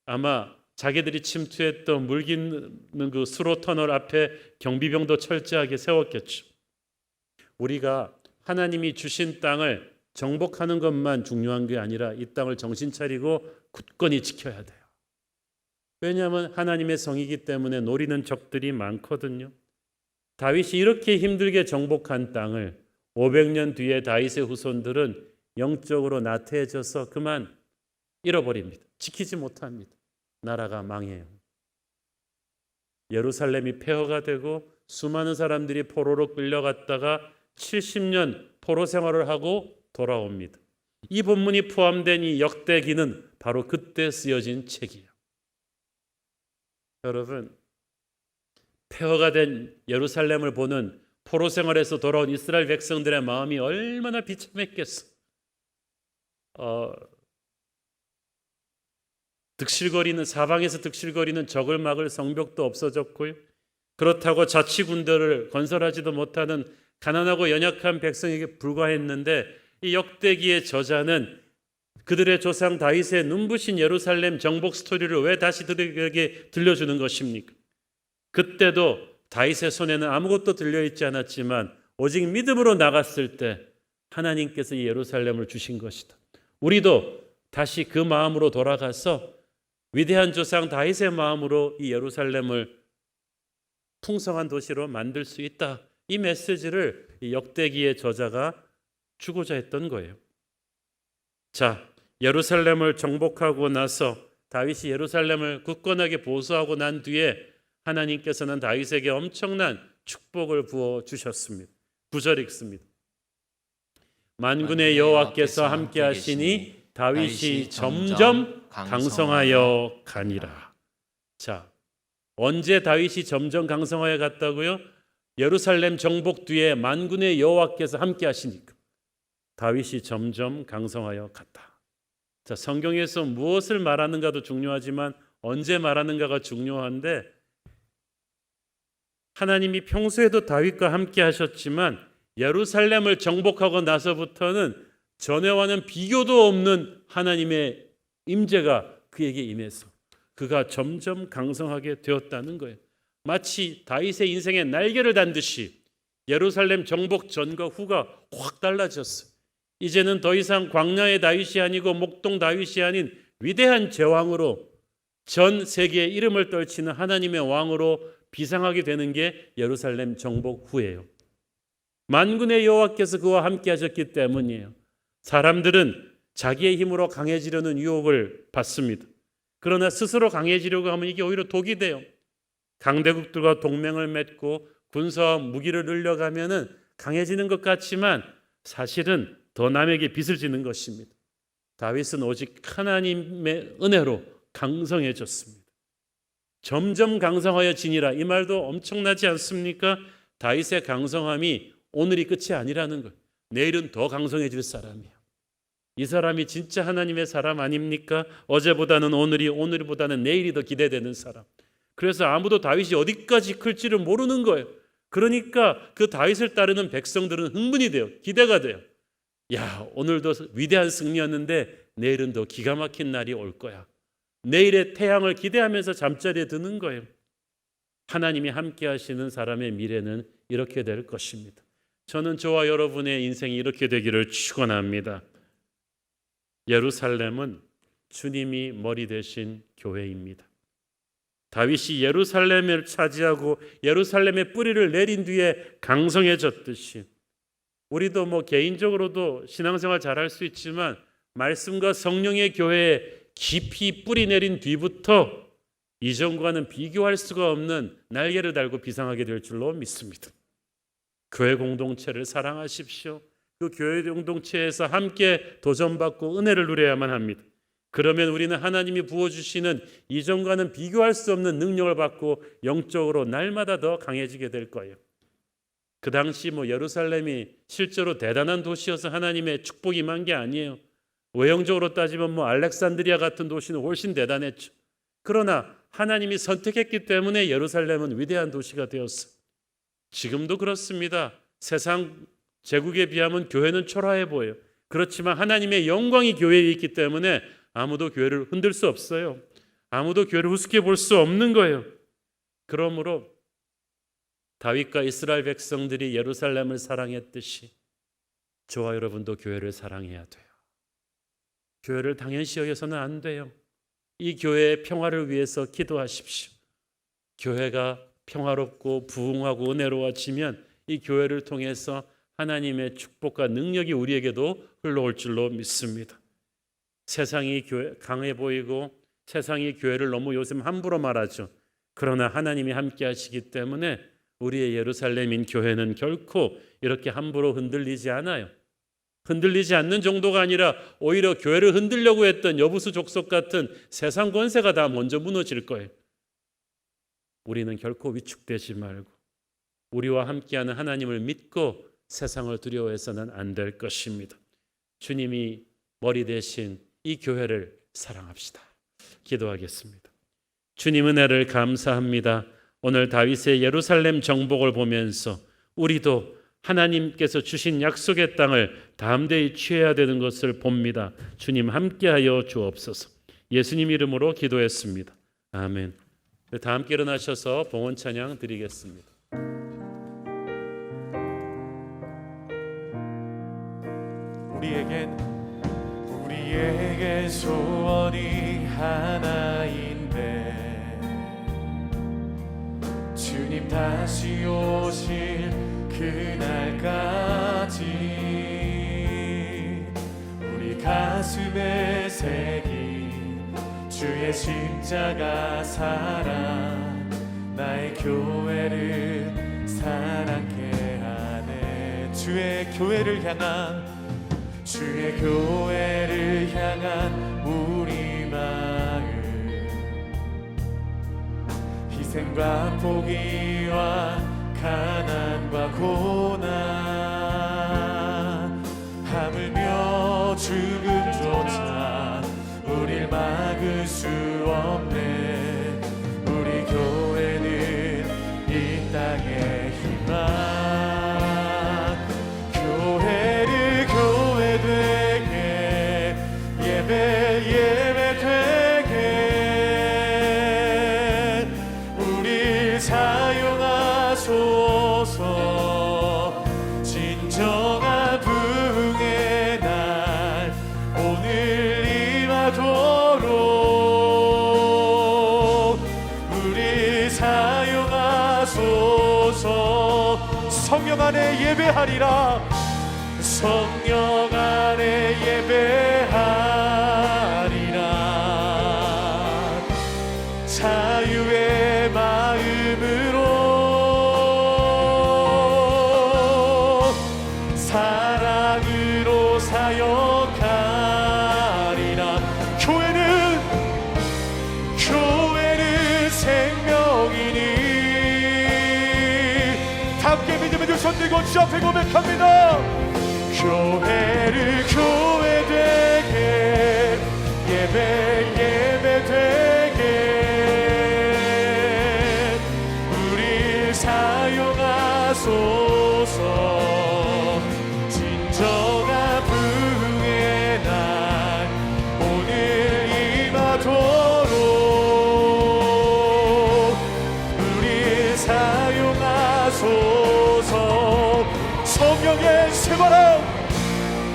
아마 자기들이 침투했던 물기는 그 수로 터널 앞에 경비병도 철저하게 세웠겠죠. 우리가 하나님이 주신 땅을 정복하는 것만 중요한 게 아니라 이 땅을 정신 차리고 굳건히 지켜야 돼요. 왜냐하면 하나님의 성이기 때문에 노리는 적들이 많거든요. 다윗이 이렇게 힘들게 정복한 땅을 500년 뒤에 다윗의 후손들은 영적으로 나태해져서 그만 잃어버립니다. 지키지 못합니다. 나라가 망해요. 예루살렘이 폐허가 되고 수많은 사람들이 포로로 끌려갔다가 70년 포로 생활을 하고 돌아옵니다. 이 본문이 포함된 이 역대기는 바로 그때 쓰여진 책이에요. 여러분, 폐허가 된 예루살렘을 보는 포로 생활에서 돌아온 이스라엘 백성들의 마음이 얼마나 비참했겠어. 득실거리는 사방에서 득실거리는 적을 막을 성벽도 없어졌고요. 그렇다고 자치군대를 건설하지도 못하는 가난하고 연약한 백성에게 불과했는데 이 역대기의 저자는 그들의 조상 다윗의 눈부신 예루살렘 정복 스토리를 왜 다시 그들에게 들려주는 것입니까? 그때도 다윗의 손에는 아무것도 들려있지 않았지만 오직 믿음으로 나갔을 때 하나님께서 이 예루살렘을 주신 것이다. 우리도 다시 그 마음으로 돌아가서 위대한 조상 다윗의 마음으로 이 예루살렘을 풍성한 도시로 만들 수 있다. 이 메시지를 이 역대기의 저자가 주고자 했던 거예요. 자, 예루살렘을 정복하고 나서 다윗이 예루살렘을 굳건하게 보수하고 난 뒤에 하나님께서는 다윗에게 엄청난 축복을 부어 주셨습니다. 9절 읽습니다. 만군의 여호와께서 함께 하시니 다윗이 점점 강성하여 가니라. 자, 언제 다윗이 점점 강성하여 갔다고요? 예루살렘 정복 뒤에 만군의 여호와께서 함께 하시니까 다윗이 점점 강성하여 갔다. 자, 성경에서 무엇을 말하는가도 중요하지만 언제 말하는가가 중요한데, 하나님이 평소에도 다윗과 함께 하셨지만 예루살렘을 정복하고 나서부터는 전에와는 비교도 없는 하나님의 임재가 그에게 임해서 그가 점점 강성하게 되었다는 거예요. 마치 다윗의 인생에 날개를 단 듯이 예루살렘 정복 전과 후가 확 달라졌어요. 이제는 더 이상 광야의 다윗이 아니고 목동 다윗이 아닌 위대한 제왕으로 전 세계에 이름을 떨치는 하나님의 왕으로 비상하게 되는 게 예루살렘 정복 후예요. 만군의 여호와께서 그와 함께 하셨기 때문이에요. 사람들은 자기의 힘으로 강해지려는 유혹을 받습니다. 그러나 스스로 강해지려고 하면 이게 오히려 독이 돼요. 강대국들과 동맹을 맺고 군사와 무기를 늘려가면은 강해지는 것 같지만 사실은 더 남에게 빚을 지는 것입니다. 다윗은 오직 하나님의 은혜로 강성해졌습니다. 점점 강성하여 지니라, 이 말도 엄청나지 않습니까? 다윗의 강성함이 오늘이 끝이 아니라는 거예요. 내일은 더 강성해질 사람이에요. 이 사람이 진짜 하나님의 사람 아닙니까? 어제보다는 오늘이, 오늘보다는 내일이 더 기대되는 사람. 그래서 아무도 다윗이 어디까지 클지를 모르는 거예요. 그러니까 그 다윗을 따르는 백성들은 흥분이 돼요. 기대가 돼요. 야, 오늘도 위대한 승리였는데 내일은 더 기가 막힌 날이 올 거야. 내일의 태양을 기대하면서 잠자리에 드는 거예요. 하나님이 함께 하시는 사람의 미래는 이렇게 될 것입니다. 저는 저와 여러분의 인생이 이렇게 되기를 축원합니다. 예루살렘은 주님이 머리 되신 교회입니다. 다윗이 예루살렘을 차지하고 예루살렘의 뿌리를 내린 뒤에 강성해졌듯이 우리도 개인적으로도 신앙생활 잘할 수 있지만 말씀과 성령의 교회에 깊이 뿌리 내린 뒤부터 이전과는 비교할 수가 없는 날개를 달고 비상하게 될 줄로 믿습니다. 교회 공동체를 사랑하십시오. 그 교회 공동체에서 함께 도전받고 은혜를 누려야만 합니다. 그러면 우리는 하나님이 부어주시는 이전과는 비교할 수 없는 능력을 받고 영적으로 날마다 더 강해지게 될 거예요. 그 당시 예루살렘이 실제로 대단한 도시여서 하나님의 축복이 임한 게 아니에요. 외형적으로 따지면 알렉산드리아 같은 도시는 훨씬 대단했죠. 그러나 하나님이 선택했기 때문에 예루살렘은 위대한 도시가 되었어요. 지금도 그렇습니다. 세상 제국에 비하면 교회는 초라해 보여요. 그렇지만 하나님의 영광이 교회에 있기 때문에 아무도 교회를 흔들 수 없어요. 아무도 교회를 우습게 볼 수 없는 거예요. 그러므로 다윗과 이스라엘 백성들이 예루살렘을 사랑했듯이 저와 여러분도 교회를 사랑해야 돼요. 교회를 당연시 여겨서는 안 돼요. 이 교회의 평화를 위해서 기도하십시오. 교회가 평화롭고 부흥하고 은혜로워지면 이 교회를 통해서 하나님의 축복과 능력이 우리에게도 흘러올 줄로 믿습니다. 세상이 교회 강해 보이고 세상이 교회를 너무 요즘 함부로 말하죠. 그러나 하나님이 함께 하시기 때문에 우리의 예루살렘인 교회는 결코 이렇게 함부로 흔들리지 않아요. 흔들리지 않는 정도가 아니라 오히려 교회를 흔들려고 했던 여부수 족속 같은 세상 권세가 다 먼저 무너질 거예요. 우리는 결코 위축되지 말고 우리와 함께하는 하나님을 믿고 세상을 두려워해서는 안 될 것입니다. 주님이 머리 대신 이 교회를 사랑합시다. 기도하겠습니다. 주님 은혜를 감사합니다. 오늘 다윗의 예루살렘 정복을 보면서 우리도 하나님께서 주신 약속의 땅을 담대히 취해야 되는 것을 봅니다. 주님 함께하여 주옵소서. 예수님 이름으로 기도했습니다. 아멘. 다 함께 일어나셔서 봉헌 찬양 드리겠습니다. 우리에게 소원이 하나인데 주님 다시 오실 그날까지 우리 가슴에 새긴 주의 십자가 사랑 나의 교회를 사랑케 하네. 주의 교회를 향한 우리 마음 희생과 포기와 가난과 고난 하물며 죽음조차 우릴 막을 수 없네. 우리 교회는 이 땅의 희망 교회를 교회 되게 예배 되게 우리 사용하소서. 진정한 부흥의 날 오늘 임하도록 우리 사용하소서. 성령 안에 예배하리라. 성령 안에 예배하리라. 자유의 마음으로 사랑으로 사역하리라. 교회는 생명이니 함께 믿음의 두 손 들고 주 앞에 고백합니다. 교회를 교회 되게 예배 되게 우리 사용하소서. 진정한 부흥의 날 오늘 임하도록 우리 사용하소서.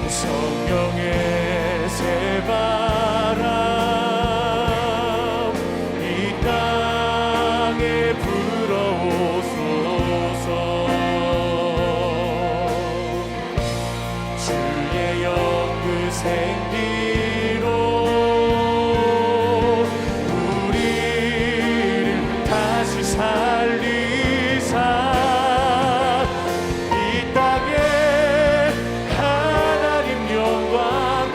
성령의 새바람 이 땅에 불어오소서. 주의 영그 생기로 우리를 다시 살리사 이 땅에 하나님 영광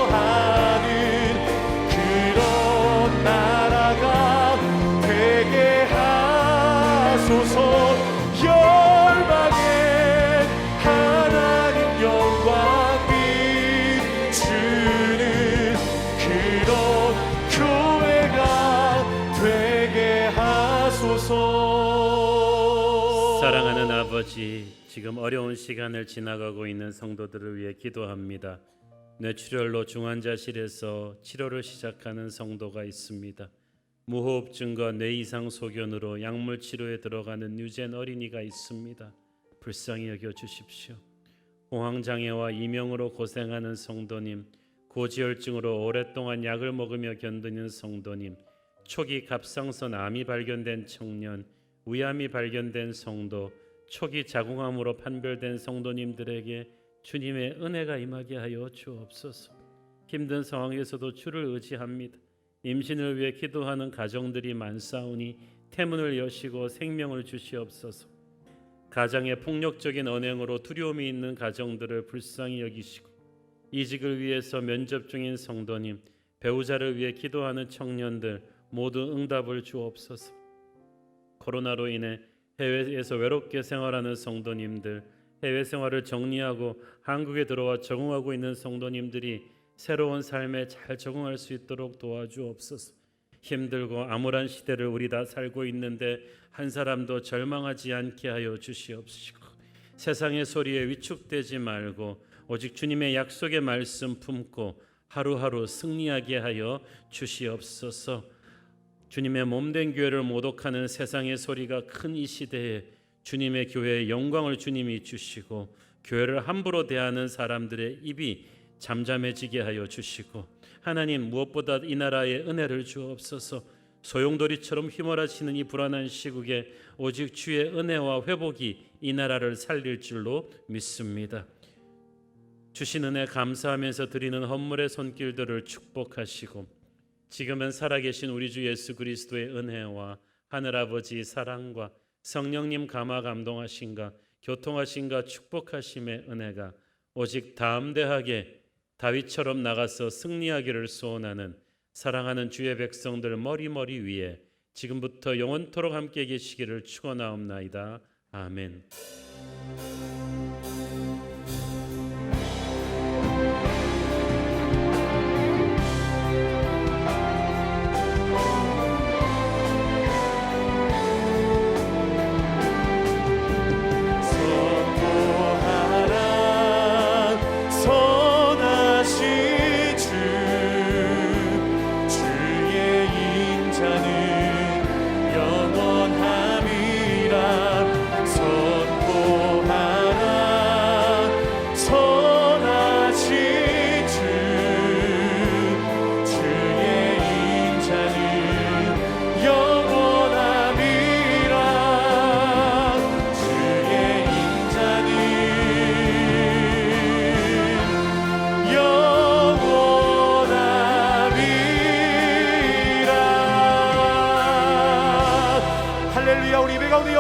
보하는 그런 나라가 되게 하소서. 열방에 하나님 영광 비추는 그런 교회가 되게 하소서. 사랑하는 아버지, 지금 어려운 시간을 지나가고 있는 성도들을 위해 기도합니다. 뇌출혈로 중환자실에서 치료를 시작하는 성도가 있습니다. 무호흡증과 뇌 이상 소견으로 약물 치료에 들어가는 뉴젠 어린이가 있습니다. 불쌍히 여겨 주십시오. 공황장애와 이명으로 고생하는 성도님, 고지혈증으로 오랫동안 약을 먹으며 견디는 성도님, 초기 갑상선 암이 발견된 청년, 위암이 발견된 성도, 초기 자궁암으로 판별된 성도님들에게 주님의 은혜가 임하게 하여 주옵소서. 힘든 상황에서도 주를 의지합니다. 임신을 위해 기도하는 가정들이 많사오니 태문을 여시고 생명을 주시옵소서. 가정의 폭력적인 언행으로 두려움이 있는 가정들을 불쌍히 여기시고 이직을 위해서 면접 중인 성도님, 배우자를 위해 기도하는 청년들 모두 응답을 주옵소서. 코로나로 인해 해외에서 외롭게 생활하는 성도님들, 해외 생활을 정리하고 한국에 들어와 적응하고 있는 성도님들이 새로운 삶에 잘 적응할 수 있도록 도와주옵소서. 힘들고 암울한 시대를 우리 다 살고 있는데 한 사람도 절망하지 않게 하여 주시옵시고, 세상의 소리에 위축되지 말고 오직 주님의 약속의 말씀 품고 하루하루 승리하게 하여 주시옵소서. 주님의 몸된 교회를 모독하는 세상의 소리가 큰 이 시대에 주님의 교회의 영광을 주님이 주시고 교회를 함부로 대하는 사람들의 입이 잠잠해지게 하여 주시고, 하나님 무엇보다 이 나라에 은혜를 주옵소서. 소용돌이처럼 휘몰아치는 이 불안한 시국에 오직 주의 은혜와 회복이 이 나라를 살릴 줄로 믿습니다. 주신 은혜 감사하면서 드리는 헌물의 손길들을 축복하시고 지금은 살아계신 우리 주 예수 그리스도의 은혜와 하늘아버지 사랑과 성령님 감화 감동하심과 교통하심과 축복하심의 은혜가 오직 담대하게 다윗처럼 나가서 승리하기를 소원하는 사랑하는 주의 백성들 머리머리 위에 지금부터 영원토록 함께 계시기를 축원하옵나이다. 아멘.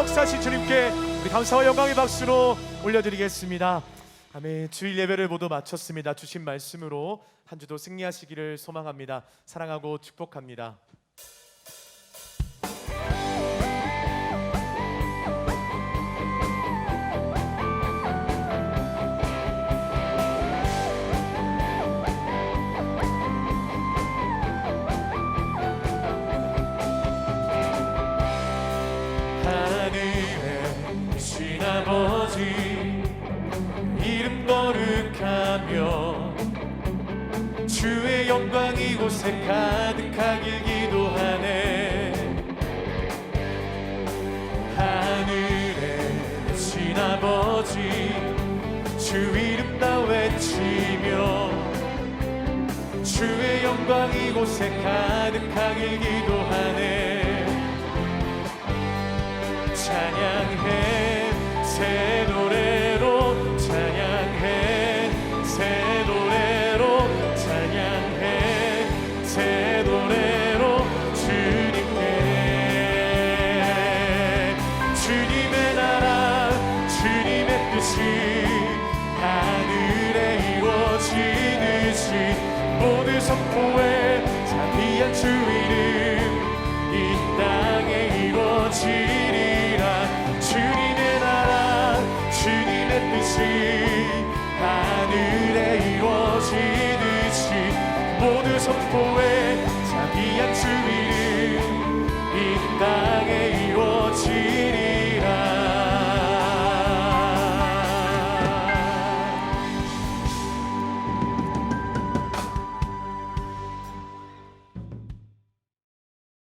역사하신 주님께 우리 감사와 영광의 박수로 올려드리겠습니다. 아멘. 주일 예배를 모두 마쳤습니다. 주신 말씀으로 한 주도 승리하시기를 소망합니다. 사랑하고 축복합니다. 아버지 이름 거룩하며 주의 영광 이곳에 가득하길 기도하네. 하늘에 계신 아버지 주 이름 다 외치며 주의 영광 이곳에 가득하길 기도하네. 찬양해 새 노래로 찬양해 새 노래로 찬양해 새 노래로 주님께 주님의 나라 주님의 뜻이 하늘에 이루어지듯이 모두 선포해 자비한 주 이름 이 땅에 이루어지리라. 주님의 나라 주님의 뜻이 하늘에 이루어지듯이 모두 선포해 자비한 주